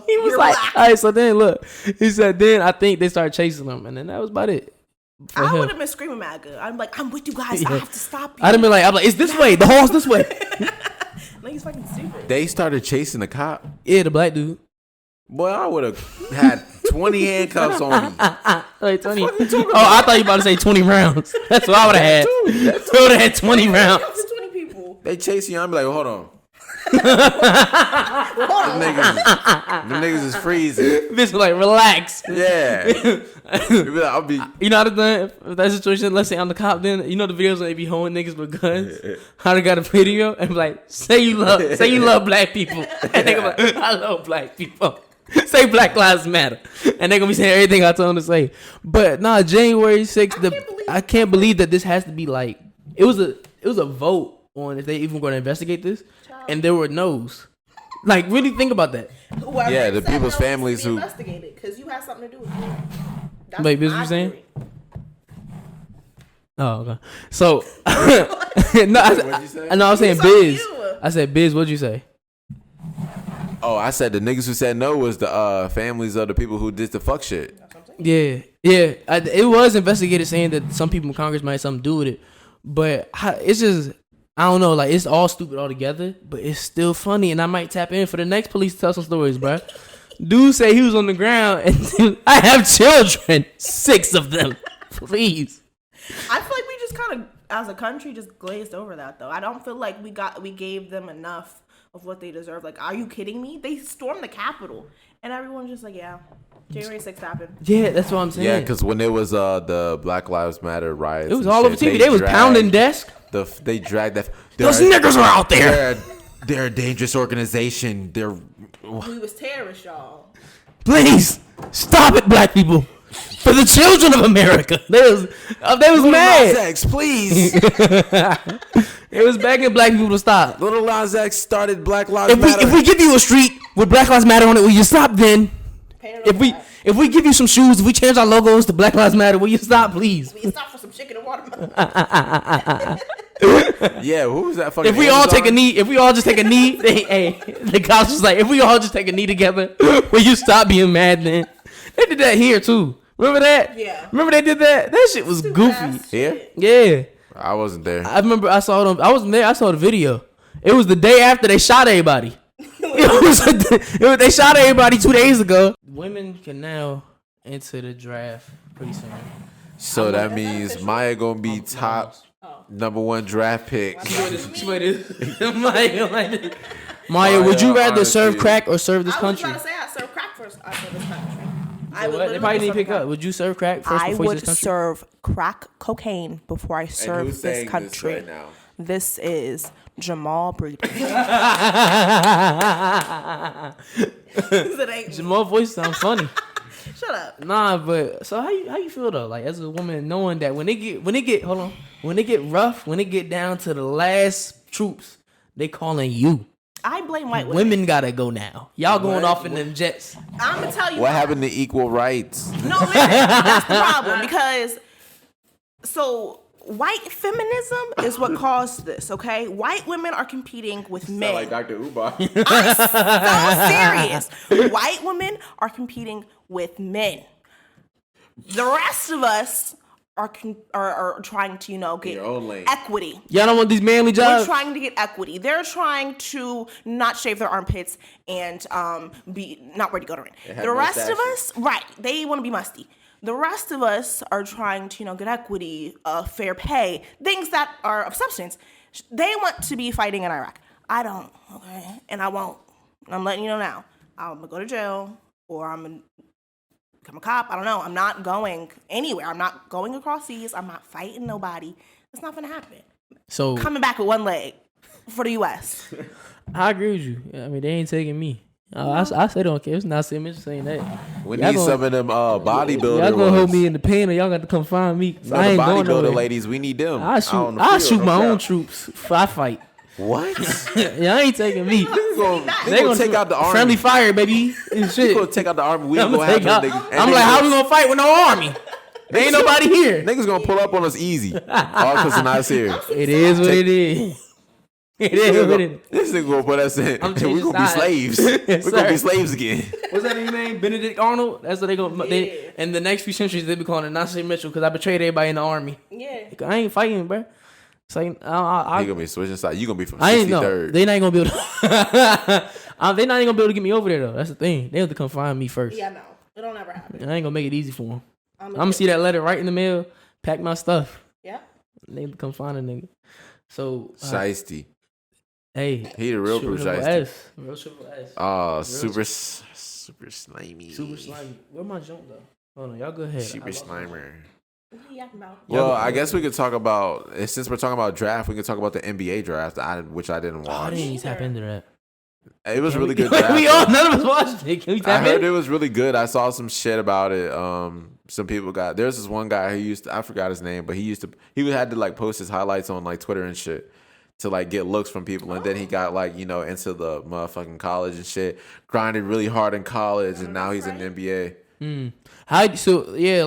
He was like, black. all right, so then look. He said, then I think they started chasing him. And then that was about it. I would have been screaming MAGA. I'm like, I'm with you guys. I have to stop you. I'd have been like, it's this way. The hall's this way. Like, he's fucking stupid. They started chasing the cop. Yeah, the black dude. Boy, I would have had 20 handcuffs on me. Like 20. I thought you about to say 20 rounds. That's what I would have had. I would have had 20 rounds. 20 people. They chase you. I'm like, hold on. Them niggas is freezing. Bitch was like, relax. Yeah. I'll be. You know how to done if that situation, let's say I'm the cop, then you know the videos where they be holding niggas with guns. How they got a video and be like, say you love black people. And they go like, I love black people. Say Black Lives Matter. And they gonna be saying everything I told them to say. But nah, January 6th, I can't believe that this has to be like it was a vote on if they even gonna investigate this. And there were no's. Like, really think about that. Whoever yeah, the said people's no families who investigated because you had something to do with it. Wait, this what you saying? Oh, okay. So, no, I was saying Biz. I said Biz. What'd you say? Oh, I said the niggas who said no was the families of the people who did the fuck shit. Yeah. It was investigated saying that some people in Congress might have something to do with it, but it's just. I don't know, like, it's all stupid altogether, but it's still funny, and I might tap in for the next police to tell some stories, bro. Dude say he was on the ground, and I have children, 6 of them. Please. I feel like we just kind of, as a country, just glazed over that, though. I don't feel like we gave them enough of what they deserve. Like, are you kidding me? They stormed the Capitol, and everyone's just like, yeah, January 6th happened. Yeah, that's what I'm saying. Yeah, because when it was the Black Lives Matter riots, it was all over TV. They was pounding desk. They dragged that. Those niggas are out there. They're a dangerous organization. We was terrorists, y'all. Please stop it, black people. For the children of America. They was mad. X, please. It was begging black people to stop. Little Nas X started Black Lives Matter. If we give you a street with Black Lives Matter on it, will you stop then? If we give you some shoes, if we change our logos to Black Lives Matter, will you stop, please? Will you stop for some chicken and watermelon? Yeah, who was that fucking? If we all just take a knee, the cops was like, if we all just take a knee together, will you stop being mad then? They did that here too. Remember that? Yeah. Remember they did that? That shit was goofy. Here? Yeah. I wasn't there. I remember I saw them. I wasn't there. I saw the video. It was the day after they shot everybody. They shot everybody 2 days ago. Women can now enter the draft pretty soon. So that means Maya gonna be top #1 draft pick. Maya, would you rather serve crack or serve this country? I was trying to say I serve crack first. I serve this country. They probably need to pick up. Would you serve crack first before you serve this country? serve crack cocaine before I serve this country. This right now? This is Jamal Breeden. Jamal's voice sounds funny. Shut up. Nah, but so how you feel though? Like as a woman, knowing that when they get rough, when they get down to the last troops, they calling you. I blame white women. Women gotta go now. Y'all going off in them jets. I'm gonna tell you what happened to equal rights. No, listen, that's the problem because white feminism is what caused this, okay? White women are competing with men. Sound like Dr. Ubar. I'm so serious. White women are competing with men. The rest of us are trying to, get your own lane. Equity. Y'all don't want these manly jobs? We're trying to get equity. They're trying to not shave their armpits and be not ready to go to ring. The rest of us, right, they want to be musty. The rest of us are trying to, get equity, fair pay, things that are of substance. They want to be fighting in Iraq. I don't, okay? And I won't. I'm letting you know now. I'm going to go to jail or I'm going to become a cop. I don't know. I'm not going anywhere. I'm not going across seas. I'm not fighting nobody. It's not going to happen. So coming back with one leg for the U.S. I agree with you. I mean, they ain't taking me. I say don't care. It's not Simmons saying that. We need some of them bodybuilders. Y'all gonna hold me in the pain, or y'all got to come find me. No, I ain't going nowhere. Ladies, we need them. I shoot my own troops if I fight. What? Y'all ain't taking me. They gonna take out the army. Friendly fire, baby. They gonna take out the army. We gonna have them niggas. I'm like, how we gonna fight with no army? Ain't nobody here. Niggas gonna pull up on us easy. All because of us here. It is what it is. It is what it is. This nigga gonna put us in. We're gonna be slaves. We're gonna be slaves again. What's that name? Benedict Arnold? That's what they gonna. They, in the next few centuries, they be calling it Nasir Mitchell because I betrayed everybody in the army. Yeah. I ain't fighting, bro. It's like, He gonna be switching sides. You gonna be from 63rd. I ain't know. They not gonna be able to. They not even gonna be able to get me over there though. That's the thing. They have to come find me first. Yeah, no, it don't ever happen. I ain't gonna make it easy for them. I'm gonna see that letter right in the mail. Pack my stuff. Yeah. They have to come find a nigga. So Shiesty. Hey, He the real Bruce Shiesty. S. Real triple S. Oh, super slimy. Super slimy. Where my jump though? Hold on, y'all go ahead. Super slimer. What are you yapping about? Well, I guess we could talk about, since we're talking about draft, we could talk about the NBA draft, which I didn't Oh, I watch. didn't even tap into that. It was really good draft. None of us watched it. Can we I tap heard in? it was really good. I saw some shit about it. Some people there's this one guy who I forgot his name, but he had to like post his highlights on like Twitter and shit to like get looks from people. And then he got like, into the motherfucking college and shit, grinded really hard in college, and now he's in the NBA.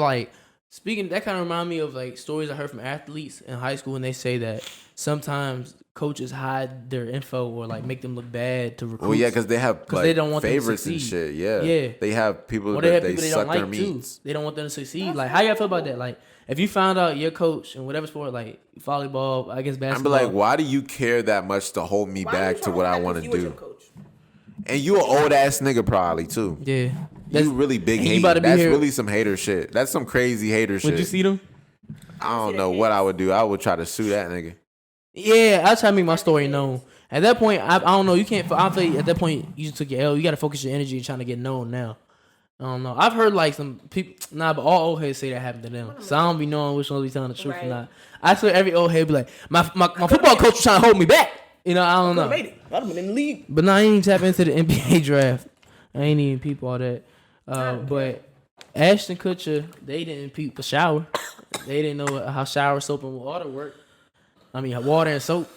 Like speaking, that kind of remind me of like stories I heard from athletes in high school, and they say that sometimes coaches hide their info or like make them look bad to recruits. Well, yeah, because they have like, they don't want favorites them to and succeed. shit. Yeah, yeah. They have people Or that they suck don't their like meats. too. They don't want them to succeed. Like, how y'all feel about that? Like, if you found out your coach in whatever sport, like volleyball, I guess basketball, I'm like, why do you care that much to hold me back to what I want to do? Coach? And you an old ass nigga probably too. Yeah, You really big hater. That's really some hater shit. That's some crazy hater shit. Would you see them? I don't know what I would do. I would try to sue that nigga. Yeah, I'll try to make my story known. At that point, I don't know. You can't. I feel at that point you just took your L. You got to focus your energy trying to get known now. I don't know. I've heard like some people. Nah, but all old heads say that happened to them. So I don't be knowing which one be telling the truth or not. I swear every old head be like, my football coach was trying to hold me back. I don't know. I'd have been in the league. But now I ain't even tap into the NBA draft. I ain't even peep all that. But Ashton Kutcher, they didn't peep the shower. They didn't know how shower soap and water work. I mean, water and soap.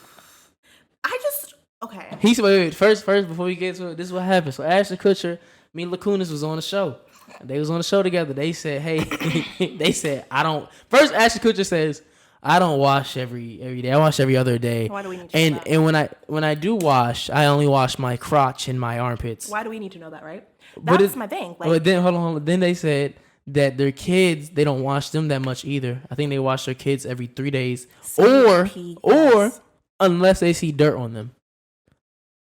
Okay. He said, wait, first, before we get to it, this is what happened. So Ashton Kutcher, me and Lacunas was on the show. They was on the show together. They said, hey, first Ashton Kutcher says, I don't wash every day. I wash every other day. Why do we need to know that? And when I do wash, I only wash my crotch and my armpits. Why do we need to know that, right? That's my thing. Like, but then, hold on. Then they said that their kids, they don't wash them that much either. I think they wash their kids every 3 days. Or unless they see dirt on them.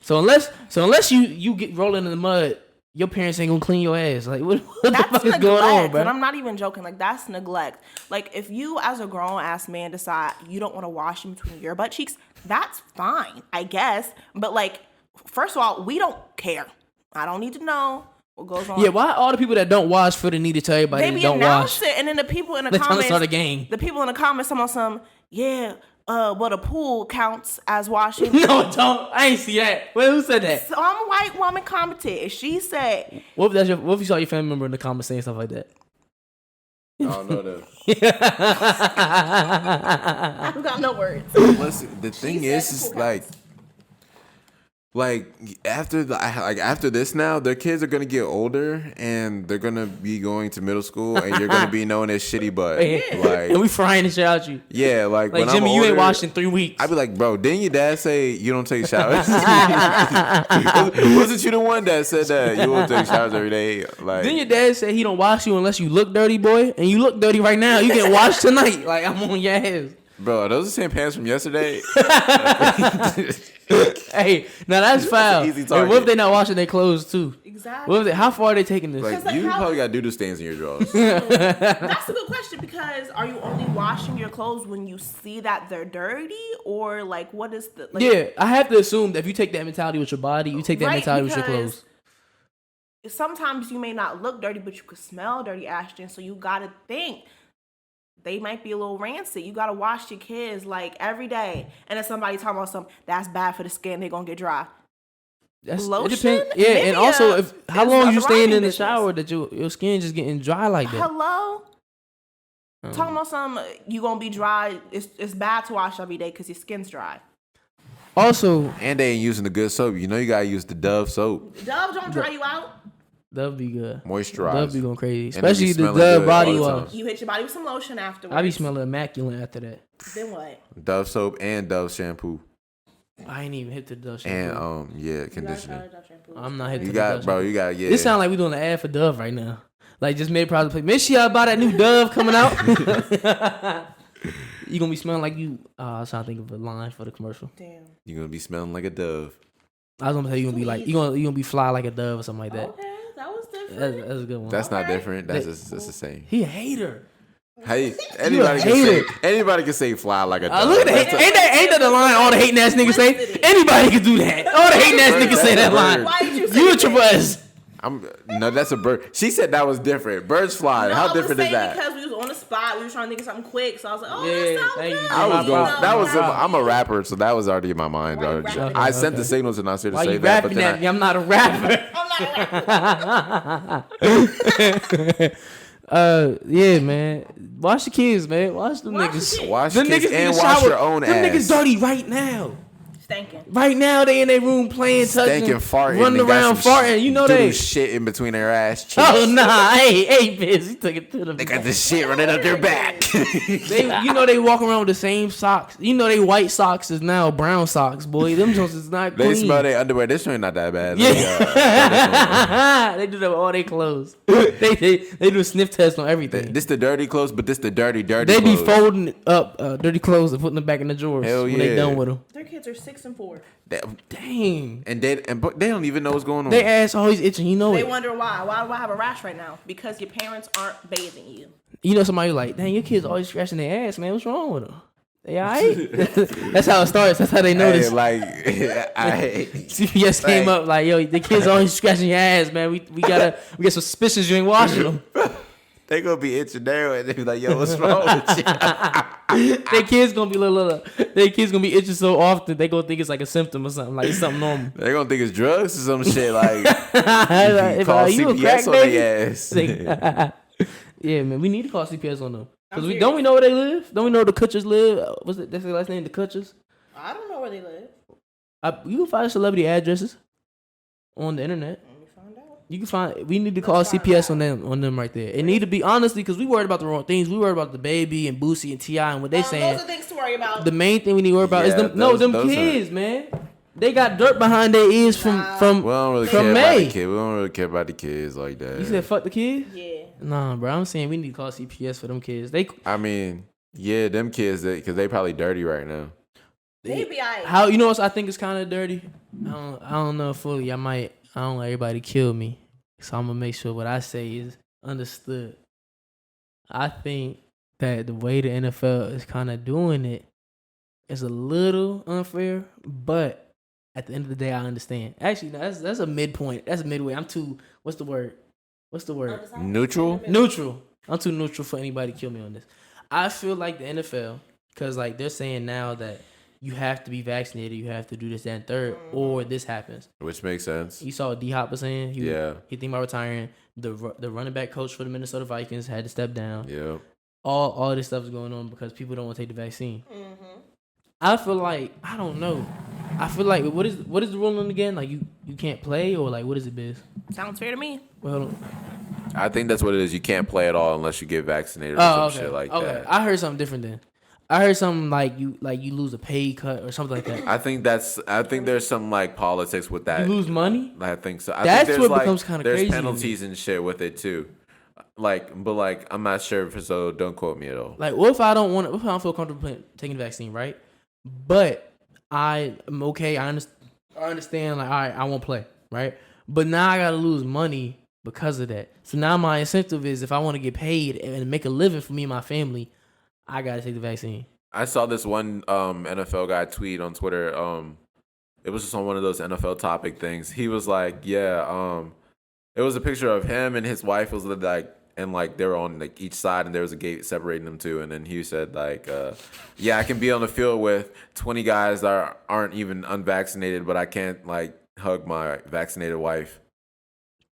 So unless you get rolling in the mud, your parents ain't gonna clean your ass. Like what the fuck is going on, bro? And I'm not even joking. Like that's neglect. Like if you as a grown ass man decide you don't want to wash in between your butt cheeks, that's fine, I guess. But like, first of all, we don't care. I don't need to know what goes on. Yeah, why all the people that don't wash feel the need to tell everybody they don't wash? It, and then the people in the comments, comments, start a game. The people in the comments, some well, the pool counts as washing. No, don't. I ain't see that. Wait, who said that? Some white woman commented. She said, What if you saw your family member in the comments saying stuff like that? I don't know that. I've got no words. Listen, the thing is like after this now, their kids are gonna get older and they're gonna be going to middle school and you're gonna be known as shitty butt. Like, and we frying the shit out you. Yeah, like when Jimmy, I'm older, you ain't washed in 3 weeks. I'd be like, bro, didn't your dad say you don't take showers? Wasn't you the one that said that you won't take showers every day? Like, didn't your dad say he don't wash you unless you look dirty, boy? And you look dirty right now. You get washed tonight. Like I'm on your ass. Bro, are those the same pants from yesterday? Hey, now that's foul. Easy and what if they not washing their clothes too? Exactly. How far are they taking this? Like, you probably got doo-doo stains in your drawers. That's a good question because are you only washing your clothes when you see that they're dirty or like what is the... Like, yeah, I have to assume that if you take that mentality with your body, you take that mentality with your clothes. Sometimes you may not look dirty, but you could smell dirty, Ashton. So you got to think they might be a little rancid. You got to wash your kids like every day. And then somebody talking about something that's bad for the skin, they're going to get dry. Lotion? It depends. Yeah, and also how long you staying in the shower that your skin just getting dry like that? Hello? Talking about something, you going to be dry. It's bad to wash every day because your skin's dry. Also, and they ain't using the good soap. You know you got to use the Dove soap. Dove don't dry you out. Dove be good. Moisturize. Dove be going crazy. And it be Especially the smelling Dove good body all the wash. time. You hit your body with some lotion afterwards. I be smelling immaculate after that. Then what? Dove soap and Dove shampoo. I ain't even hit the Dove shampoo. And conditioner. I'm not hitting You the got, Dove bro. shampoo. You got, yeah. It sound like we doing an ad for Dove right now. Like just made product play. Make sure y'all buy that new Dove coming out. You gonna be smelling like you. I was trying to think of a line for the commercial. Damn. You gonna be smelling like a dove. I was gonna say you gonna be like you gonna be fly like a dove or something like that. Okay, that was different. That's a good one. That's not different. That's just the same. He a hater. Hey, anybody can say fly like a dove. Look at that. Ain't that the line all the hating ass niggas say? Anybody can do that. All the hating ass niggas say that line. Why did you say You a triple S. No, that's a bird. She said that was different. Birds fly. No, How different is that? Because we was on the spot, we was trying to think of something quick, so I was like, "Oh, Yeah, that sounds thank good." you. I was going. No, That was. no. I'm a rapper, so that was already in my mind. Why you Already. rapping? I sent the signal to Nasir to Why say you that, but rapping then at me? I'm not a rapper. Yeah, man. Watch the kids, man. Watch the Watch the niggas. kids. Watch Them kids niggas and in the wash shower. your own Them ass. niggas dirty right now. Stinking. Right now, they in their room playing, touching, Stinking, farting, running and got around, some farting. You know doo-doo they. shit in between their ass cheeks. Oh nah, hey, bitch, you took it to the. They got this shit running up their back. You know they walk around with the same socks. You know they white socks is now brown socks, boy. Them joints is not They clean. smell their underwear. This joint not that bad. Yeah. They do that with all their clothes. they do a sniff test on everything. This the dirty clothes, but this the dirty They clothes. be folding up dirty clothes and putting them back in the drawers Hell when they yeah. done with them. Their kids are 6 and 4. Dang. And they don't even know what's going on. They ass always itching, you know They it. wonder why. Why do I have a rash right now? Because your parents aren't bathing you. You know somebody like, dang, your kids always scratching their ass, man. What's wrong with them? They alright? That's how it starts. That's how they notice. Hey, like, CPS came up like, yo, the kids always scratching your ass, man. We got suspicions you ain't washing them. they gonna be itching there and they be like, yo, what's wrong with you? Their kids gonna be their kids gonna be itching so often they gonna think it's like a symptom or something, like it's something normal. They gonna think it's drugs or some shit. Like, Call you CPS on their ass. Yeah, man, we need to call CPS on them. Cause don't we know where they live? Don't we know where the Kutchers live? What's it? That's their last name, the Kutchers. I don't know where they live. You can find celebrity addresses on the internet. Let me find out. You can find. We need to call CPS on them right there. It need to be honestly because we worried about the wrong things. We worried about the Baby and Boosie and T.I. and what they saying. Those are things to worry about. The main thing we need to worry about is them. Those kids, man. They got dirt behind their ears from We don't really care from about May. the kid. We don't really care about the kids like that. You said fuck the kids? Yeah. Nah, bro. I'm saying we need to call CPS for them kids. I mean, yeah, them kids, because they probably dirty right now. They be alright. How you know what I think is kind of dirty? I don't know fully. I don't let everybody kill me, so I'm gonna make sure what I say is understood. I think that the way the NFL is kind of doing it is a little unfair, but at the end of the day, I understand. Actually, no, that's a midpoint. That's a midway. I'm too. What's the word? Neutral? Neutral. I'm too neutral for anybody to kill me on this. I feel like the NFL, because like they're saying now that you have to be vaccinated, you have to do this, that, and third, or this happens. Which makes sense. You saw what D-Hop was saying? He think about retiring. The running back coach for the Minnesota Vikings had to step down. Yeah. All this stuff is going on because people don't want to take the vaccine. Mm-hmm. I feel like, I don't know. I feel like, what is the ruling again? Like, you can't play, or like, what is it, Biz? Sounds fair to me. Well, I think that's what it is. You can't play at all unless you get vaccinated or some shit like that. I heard something different then. I heard something like you lose a pay cut or something like that. I think there's some like politics with that. You lose money? I think so. That's think what like, becomes kind of crazy. There's penalties and shit with it too. But I'm not sure, so don't quote me at all. Like, what if I don't feel comfortable taking the vaccine, right? But I'm okay. I understand. Like, all right, I won't play, right? But now I gotta lose money because of that. So now my incentive is if I want to get paid and make a living for me and my family, I gotta take the vaccine. I saw this one NFL guy tweet on Twitter. It was just on one of those NFL topic things. He was like, it was a picture of him and his wife was like, and like they were on like each side and there was a gate separating them two. And then he said like, I can be on the field with 20 guys that aren't even unvaccinated, but I can't like hug my vaccinated wife.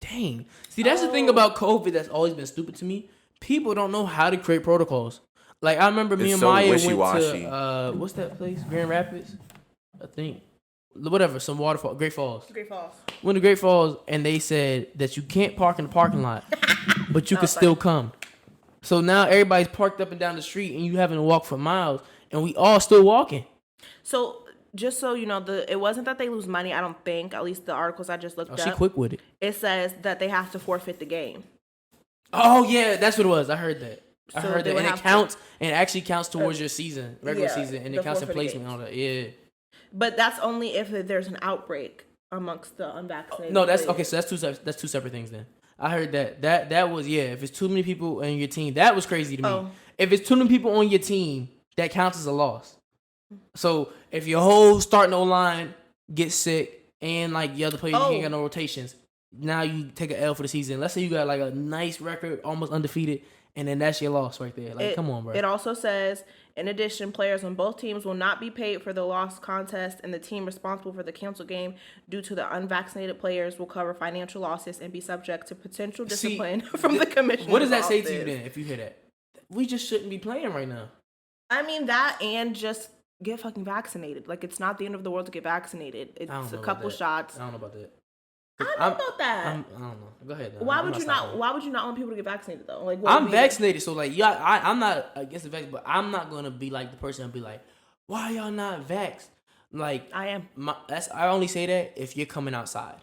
Dang. See, that's the thing about COVID that's always been stupid to me. People don't know how to create protocols. Like, I remember me and Maya went to, what's that place? Grand Rapids, I think. whatever, some waterfall, Great Falls. Great Falls. Went to Great Falls, and they said that you can't park in the parking lot, but you can still come. So now everybody's parked up and down the street, and you having to walk for miles, and we all still walking. So just so you know, it wasn't that they lose money. I don't think. At least the articles I just looked up. She quick with it. It says that they have to forfeit the game. Oh yeah, that's what it was. I heard that. I So heard they that, would and it have counts, and it actually counts towards your season, regular yeah, season, and the it counts in forfeited placement games. and all that. Yeah. But that's only if there's an outbreak amongst the unvaccinated. No, that's players. okay. So that's two separate things then. I heard that was If it's too many people on your team, that was crazy to me. Oh. If it's too many people on your team, that counts as a loss. So if your whole starting O-line gets sick and like the other players you ain't got no rotations, now you take an L for the season. Let's say you got like a nice record, almost undefeated, and then that's your loss right there. Like, come on, bro. It also says, in addition, players on both teams will not be paid for the lost contest, and the team responsible for the canceled game due to the unvaccinated players will cover financial losses and be subject to potential discipline from the commission. What does that say to you then if you hear that? We just shouldn't be playing right now. I mean, that and just get fucking vaccinated. Like, it's not the end of the world to get vaccinated. It's a couple shots. I don't know about that. I don't know about that. I don't know. Go ahead. Though. Why would you not want people to get vaccinated though? Like, what I'm would be vaccinated, so like, yeah, I'm not against the vaccine, but I'm not gonna be like the person and be like, why y'all not vaxxed? Like, I am. I only say that if you're coming outside.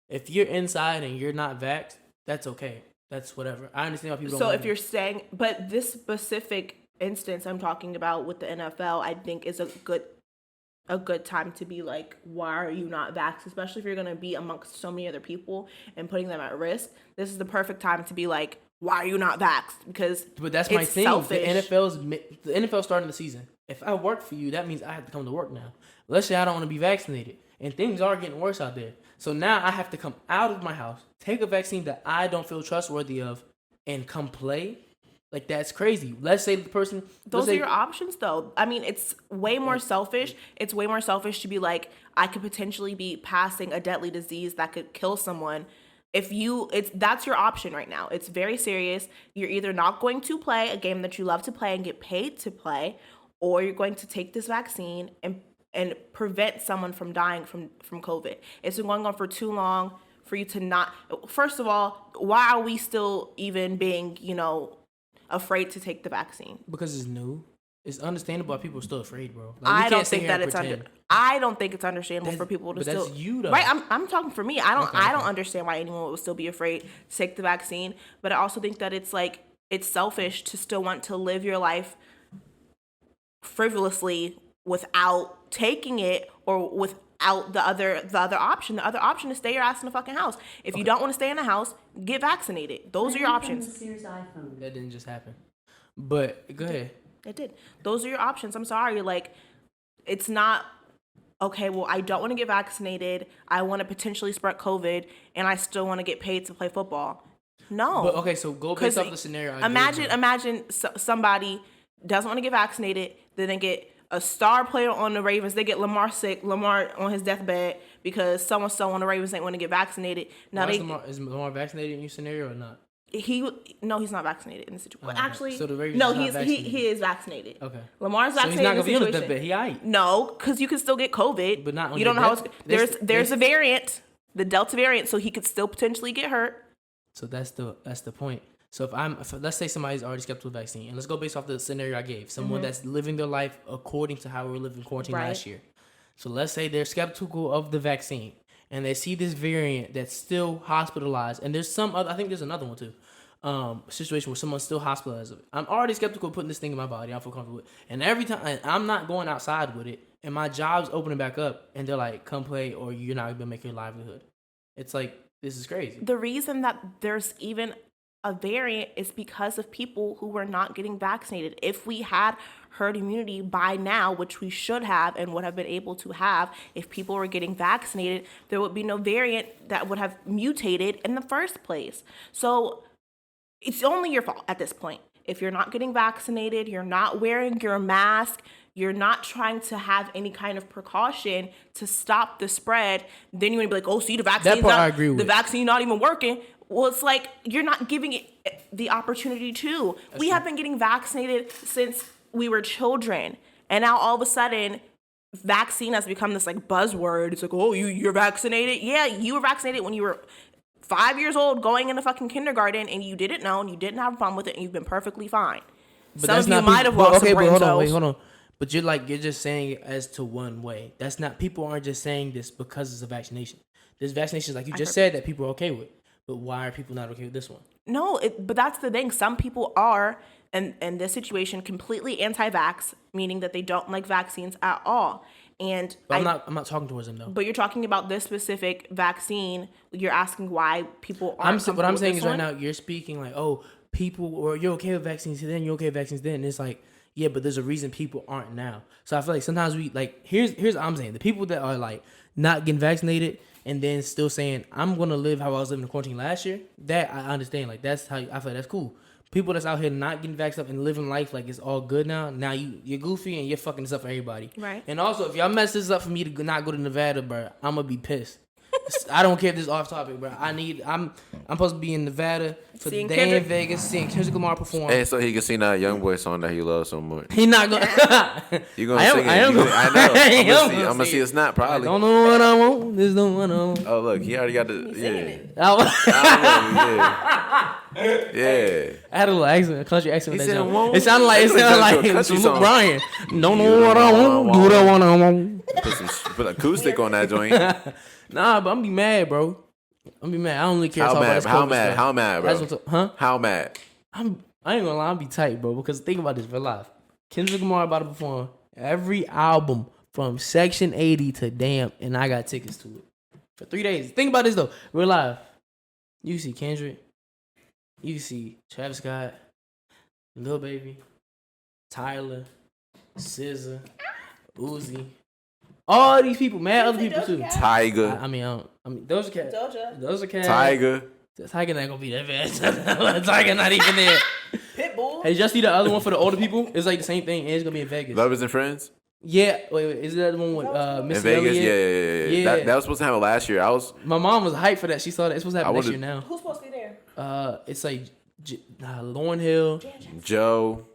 If you're inside and you're not vaxxed, that's okay. That's whatever. I understand why people don't. So if you're staying, but this specific instance I'm talking about with the NFL, I think is a good time to be like, why are you not vaxxed? Especially if you're going to be amongst so many other people and putting them at risk. This is the perfect time to be like, why are you not vaxxed? Because but that's my thing. Selfish. The NFL starting the season. If I work for you, that means I have to come to work now. Let's say I don't want to be vaccinated, and things are getting worse out there. So now I have to come out of my house, take a vaccine that I don't feel trustworthy of, and come play. Like, that's crazy. Let's say the person... Those are your options, though. I mean, it's way more selfish. It's way more selfish to be like, I could potentially be passing a deadly disease that could kill someone. That's your option right now. It's very serious. You're either not going to play a game that you love to play and get paid to play, or you're going to take this vaccine and prevent someone from dying from COVID. It's been going on for too long for you to not... First of all, why are we still even being, afraid to take the vaccine? Because it's new. It's understandable why people are still afraid, bro. Like, I don't think it's understandable for people to still. That's you though. Right? I'm talking for me. I don't understand why anyone would still be afraid to take the vaccine. But I also think that it's selfish to still want to live your life frivolously without taking it or without the other option. The other option is stay your ass in the fucking house. If you don't want to stay in the house, get vaccinated. Those are your options. That didn't just happen. But go ahead. It did. Those are your options. I'm sorry. Like, it's not, okay, well, I don't want to get vaccinated. I want to potentially spread COVID, and I still want to get paid to play football. No. But okay, so go based off the scenario. Imagine somebody doesn't want to get vaccinated, then they get a star player on the Ravens. They get Lamar sick, Lamar on his deathbed because so-and-so on the Ravens ain't want to get vaccinated. Now is Lamar vaccinated in your scenario or not? He's not vaccinated in the situation. But actually, so the Ravens he is vaccinated. Okay, Lamar's vaccinated. So he's not gonna be on the deathbed. He aight. No, because you can still get COVID, but not on. You don't know how there's a variant, the Delta variant, so he could still potentially get hurt. So that's the point. So if let's say somebody's already skeptical of the vaccine, and let's go based off the scenario I gave, someone that's living their life according to how we were living quarantine last year. So let's say they're skeptical of the vaccine, and they see this variant that's still hospitalized, and there's some other, I think there's another one too, situation where someone's still hospitalized. I'm already skeptical of putting this thing in my body. I don't feel comfortable with it. And every time, I'm not going outside with it, and my job's opening back up, and they're like, come play, or you're not going to make your livelihood. It's like, this is crazy. The reason that there's even a variant is because of people who were not getting vaccinated. If we had herd immunity by now, which we should have and would have been able to have if people were getting vaccinated, there would be no variant that would have mutated in the first place. So it's only your fault at this point. If you're not getting vaccinated, you're not wearing your mask, you're not trying to have any kind of precaution to stop the spread, then you're going to be like, oh, see, the vaccine not even working. Well, it's like you're not giving it the opportunity to. We have been getting vaccinated since we were children. And now all of a sudden, vaccine has become this like buzzword. It's like, oh, you're vaccinated. Yeah, you were vaccinated when you were 5 years old going into fucking kindergarten and you didn't know and you didn't have a problem with it and you've been perfectly fine. But some of you might have lost some brain cells. Hold on. But you're just saying it as to one way. That's not, people aren't just saying this because it's a vaccination. There's vaccinations like you just said that people are okay with. But why are people not okay with this one? No, but that's the thing. Some people are, in this situation, completely anti-vax, meaning that they don't like vaccines at all. And I'm not talking towards them though. But you're talking about this specific vaccine. You're asking why people aren't. What I'm saying is right now you're speaking like, oh, people, or you're okay with vaccines then, you're okay with vaccines then. And it's like, yeah, but there's a reason people aren't now. So I feel like sometimes we like here's what I'm saying. The people that are like not getting vaccinated and then still saying I'm gonna live how I was living in quarantine last year. That I understand. Like that's how I feel like that's cool. People that's out here not getting vaxxed up and living life like it's all good now. Now you're goofy and you're fucking this up for everybody. Right. And also, if y'all mess this up for me to not go to Nevada, bro, I'm gonna be pissed. I don't care if this is off topic, bro. I'm supposed to be in Nevada for the day in Vegas seeing Kendrick Lamar perform. And so he can sing that Young Boy song that he loves so much. He not gonna. You gonna sing it? I know. I'm gonna see a snap probably. I don't know what I want. There's no one I want. Oh look, he already got the yeah. I had a little accent, a country accent with that joke. It sounded like Luke Bryan. Don't know what I want. Do the one I want. Put acoustic on that joint. Nah, but I'm be mad, bro. I'm be mad. I don't really care. How mad, bro? Huh? How mad? I ain't gonna lie, I'm be tight, bro. Because think about this, real life. Kendrick Lamar about to perform every album from Section 80 to Damn, and I got tickets to it for 3 days. Think about this though, real life. You see Kendrick, you see Travis Scott, Lil Baby, Tyler, SZA, Uzi. All these people, man, other people too. Tiger. I mean, Doja Cat. Doja Cat. Tiger not gonna be that bad. Tiger not even there. Pitbull. Hey, just see the other one for the older people? It's like the same thing, and it's gonna be in Vegas. Lovers and Friends. Yeah, wait, is that the one with Miss in Vegas? Elliott? Yeah. That was supposed to happen last year. My mom was hyped for that. She saw that it's supposed to happen next year now. Who's supposed to be there? It's like Lauryn Hill, Joe.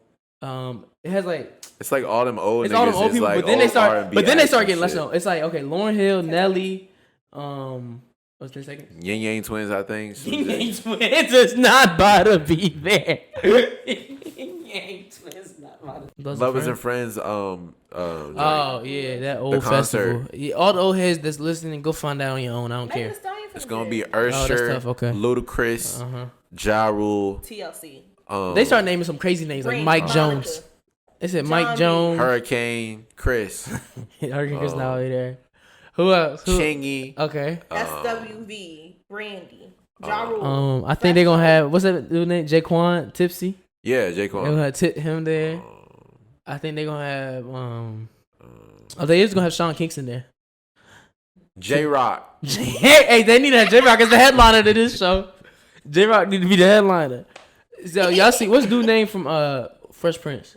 It has like it's like all them old. It's all them old people, like but then they start. R&B But then they start getting shit. less known. It's like okay, Lauryn Hill, Nelly, what's the second? Yin Yang Twins, I think. Yin Yang Twins is not about to be there. Yin Yang Twins not about to. Lovers and Friends. Oh yeah, that old festival. Yeah, all the old heads that's listening, go find out on your own. I don't care. It's gonna be Usher, Ludacris, Ja Rule, TLC. They start naming some crazy names like Mike Jones. They said Mike Jones, Hurricane Chris. Hurricane Chris now over there. Who else? Chingy. Okay. SWV, Brandy, Ja Rule. I think they're gonna have what's that dude name? Jaquan Tipsy. Yeah, Jaquan. They're gonna have him there. I think they're gonna have they is gonna have Sean Kingston there. J-Rock. Hey, they need to have J-Rock as the headliner to this show. J-Rock need to be the headliner. So y'all see what's dude name from Fresh Prince?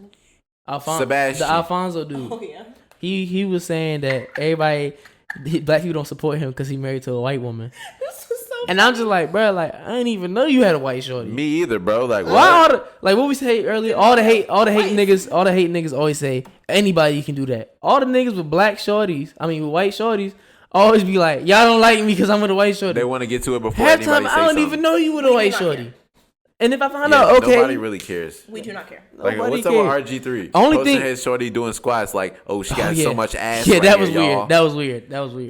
Sebastian. The Alfonso dude. Oh yeah. He was saying that black people don't support him because he married to a white woman. This was so And I'm just like, bro, like I didn't even know you had a white shorty. Me either, bro. Like why? What we say earlier, all the hate niggas always say anybody you can do that. All the niggas with white shorties, always be like, y'all don't like me because I'm with a white shorty. They want to get to it before half anybody time say I don't even know you with a white shorty. Care. And if I find out, okay, nobody really cares. We do not care. Like, Nobody what's cares. up with RG3? Only Posting thing- his shorty doing squats like, oh, she got so much ass. Yeah, right that was here, weird. y'all. That was weird.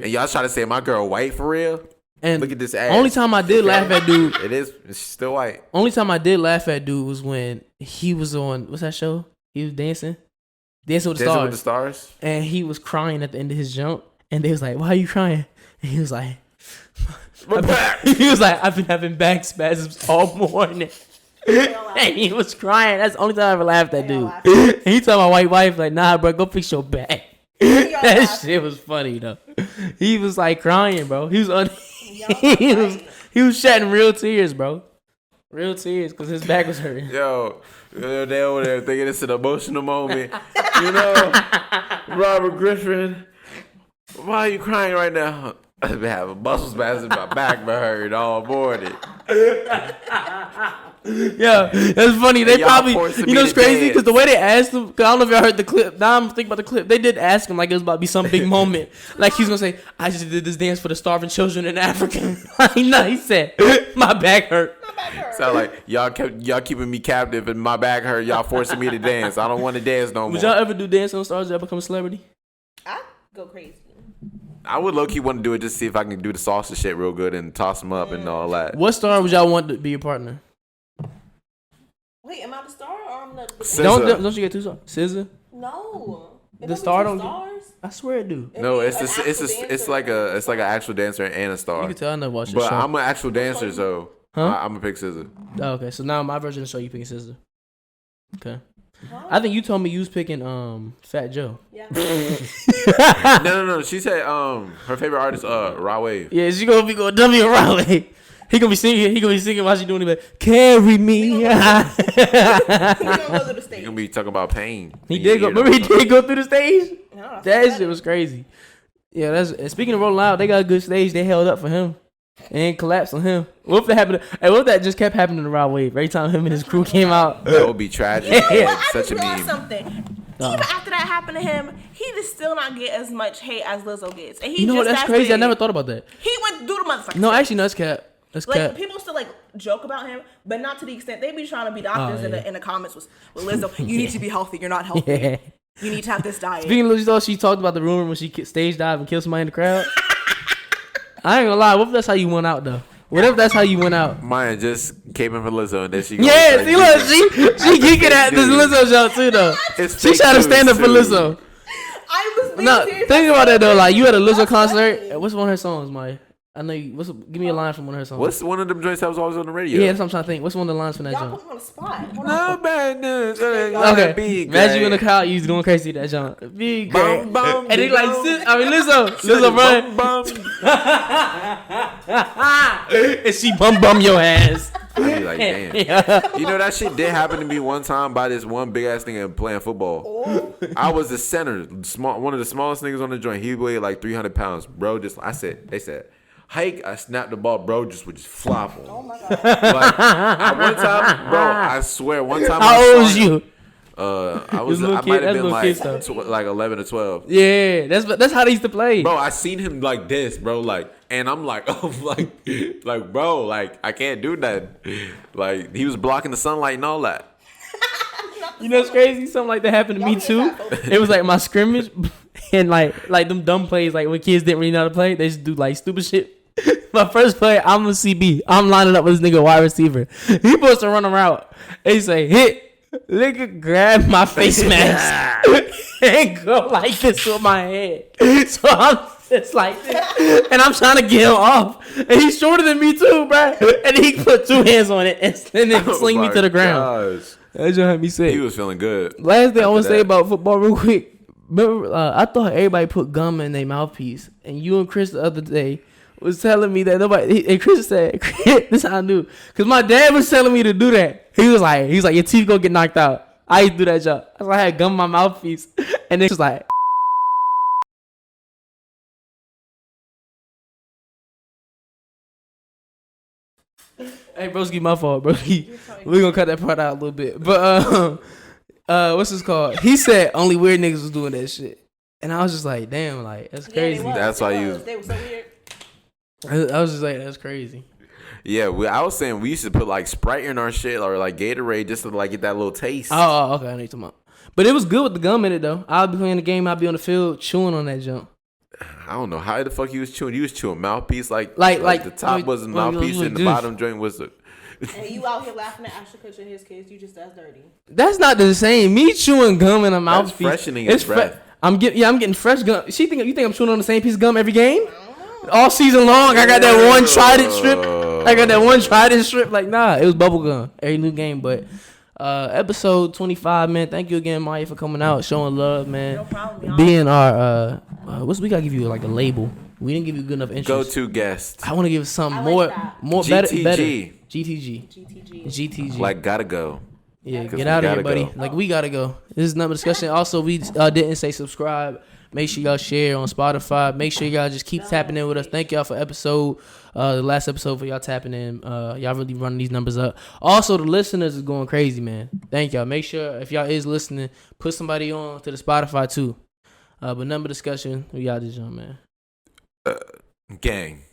And y'all try to say my girl white for real? And look at this ass. Only time I did laugh at dude. It's still white. Only time I did laugh at dude was when he was on what's that show? He was dancing with the Stars. And he was crying at the end of his jump. And they was like, "Why are you crying?" And he was like, "I've been having back spasms all morning." And he was crying. That's the only time I ever laughed at dude. And he told my white wife, like, "Nah, bro, go fix your back." That shit was funny though. He was like crying, bro. He was he was shedding real tears, bro. Real tears because his back was hurting. Yo, they over there thinking it's an emotional moment. You know, Robert Griffin, why are you crying right now? I've been having muscle spasms in my back, but hurt all morning. Yeah, that's funny. They Y'all probably, forcing you me know, it's to crazy dance. because the way they asked him. Cause I don't know if y'all heard the clip. Now I'm thinking about the clip. They did ask him like it was about to be some big moment. Like he's gonna say, "I just did this dance for the starving children in Africa." Like, no, he said, "My back hurt." Sound like y'all keeping me captive and my back hurt. Y'all forcing me to dance. I don't want to dance no more. Would y'all ever do Dance on Stars? Y'all become a celebrity? I go crazy. I would low key want to do it just to see if I can do the salsa shit real good and toss them up and all that. What star would y'all want to be your partner? Wait, am I the star or I'm the? SZA. Don't you get two stars? SZA? No. The star don't stars. I swear it do. No, it's like an actual dancer and a star. You can tell I never watched the But show. I'm an actual dancer, so Huh? I'm gonna pick SZA. Oh, okay, so now my version of the show, you picking SZA. Okay. I think you told me you was picking Fat Joe. Yeah. No. She said her favorite artist Raw Wave. Yeah, she gonna be going W Raleigh. He gonna be singing while she doing it. Like, carry me. We gonna go to the You stage. gonna be talking about pain. He did go. Remember, he did go through the stage. No, That shit was crazy. Yeah, that's. And speaking of Rolling Loud, they got a good stage. They held up for him and collapsed on him. What if that happened? Hey, what if that just kept happening to Rod Wave every time him and his crew came out? That would be tragic. Yeah. Yeah. I Such just a realized meme. something. Even after that happened to him, he did still not get as much hate as Lizzo gets. And he You know what? just That's as crazy. I big. never thought about that. He went through the motherfucker. No, actually, no, that's cap. That's Like cap. people still like joke about him, but not to the extent they be trying to be doctors Oh, yeah. in the comments with Lizzo. You need to be healthy. You're not healthy. Yeah. You need to have this diet. Speaking of Lizzo, she talked about the rumor when she stage dive and killed somebody in the crowd. I ain't gonna lie. What if that's how you went out though? What if that's how you went out? Maya just came in for Lizzo and then she Yeah, see, look, she geeking at this Lizzo show too though. It's She fake tried to news, stand up for too. Lizzo. I was being No, serious. think about that though. Like you at a Lizzo That's concert. funny. What's one of her songs, Maya? I know you. Give me a line from one of her songs. What's one of them joints that was always on the radio? Yeah, that's what I'm trying to think. What's one of the lines from that Y'all joint? put me on the spot. Hold on. No bad news. Okay, imagine you in the crowd, you was going crazy to that joint. Big girl. Bum, bum, And he like, bum. Lizzo run, Bum, and she bum your ass. I be like, damn. Yeah. You know that shit did happen to me one time by this one big ass nigga playing football. I was the center, one of the smallest niggas on the joint. He weighed like 300 pounds, bro. They said, hike. I snapped the ball, bro. Just would just flop on. Oh my god. Like one time, bro. I swear, one time. How old was you? I was a little I kid- might have that's been little like kid stuff. like 11 or 12. Yeah, that's how they used to play. Bro, I seen him like this, bro. Like, and I'm like, like, bro, like I can't do that. Like he was blocking the sunlight and all that. You know what's crazy? Something like that happened to me too. It was like my scrimmage and like them dumb plays, like when kids didn't really know how to play, they just do like stupid shit. My first play, I'm a CB. I'm lining up with this nigga wide receiver. He supposed to run a route. He say, hit. Nigga grab my face mask and go like this with my head. So I'm just like this. And I'm trying to get him off. And he's shorter than me too, bro. And he put two hands on it and then sling me to the ground. Gosh. That just had me sick. He was feeling good. Last thing I want to after say that. about football real quick. Remember, I thought everybody put gum in their mouthpiece. And you and Chris the other day was telling me that nobody, and Chris said, this is how I knew. Because my dad was telling me to do that. He was like, your teeth gonna get knocked out. I used to do that job. So I had gum in my mouthpiece. And then she was like, hey, broski, my fault, bro. We're gonna cut that part out a little bit. But, what's this called? He said only weird niggas was doing that shit. And I was just like, damn, like, that's crazy. That's why you. They were so weird. I was just like, that's crazy. Yeah, I was saying we used to put like Sprite in our shit or like Gatorade just to like get that little taste. Oh, okay, I know what you're talking about. But it was good with the gum in it though. I'll be playing the game, I'll be on the field chewing on that jump. I don't know how the fuck you was chewing. You was chewing mouthpiece like the top like, was a like, mouthpiece and the bottom joint was the. And you out here laughing at Ashton Kutcher and his kids, you just that's dirty. That's not the same. Me chewing gum in a mouthpiece. freshening his breath. I'm getting fresh gum. You think I'm chewing on the same piece of gum every game? All season long, I got that one Trident strip. Like, nah, it was bubble gum every new game. But episode 25, man. Thank you again, Maya, for coming out, showing love, man. No problem, y'all. Being our we gotta give you like a label. We didn't give you good enough interest. Go-to guest. I want to give something I like that. more GTG. better. GTG. Like gotta go. Yeah, 'Cause get we out of here, gotta buddy. go. Like we gotta go. This is another discussion. Also, we didn't say subscribe. Make sure y'all share on Spotify. Make sure y'all just keep tapping in with us. Thank y'all for the last episode for y'all tapping in. Y'all really running these numbers up. Also, the listeners is going crazy, man. Thank y'all. Make sure if y'all is listening, put somebody on to the Spotify too. But number discussion, we got this young man. Gang.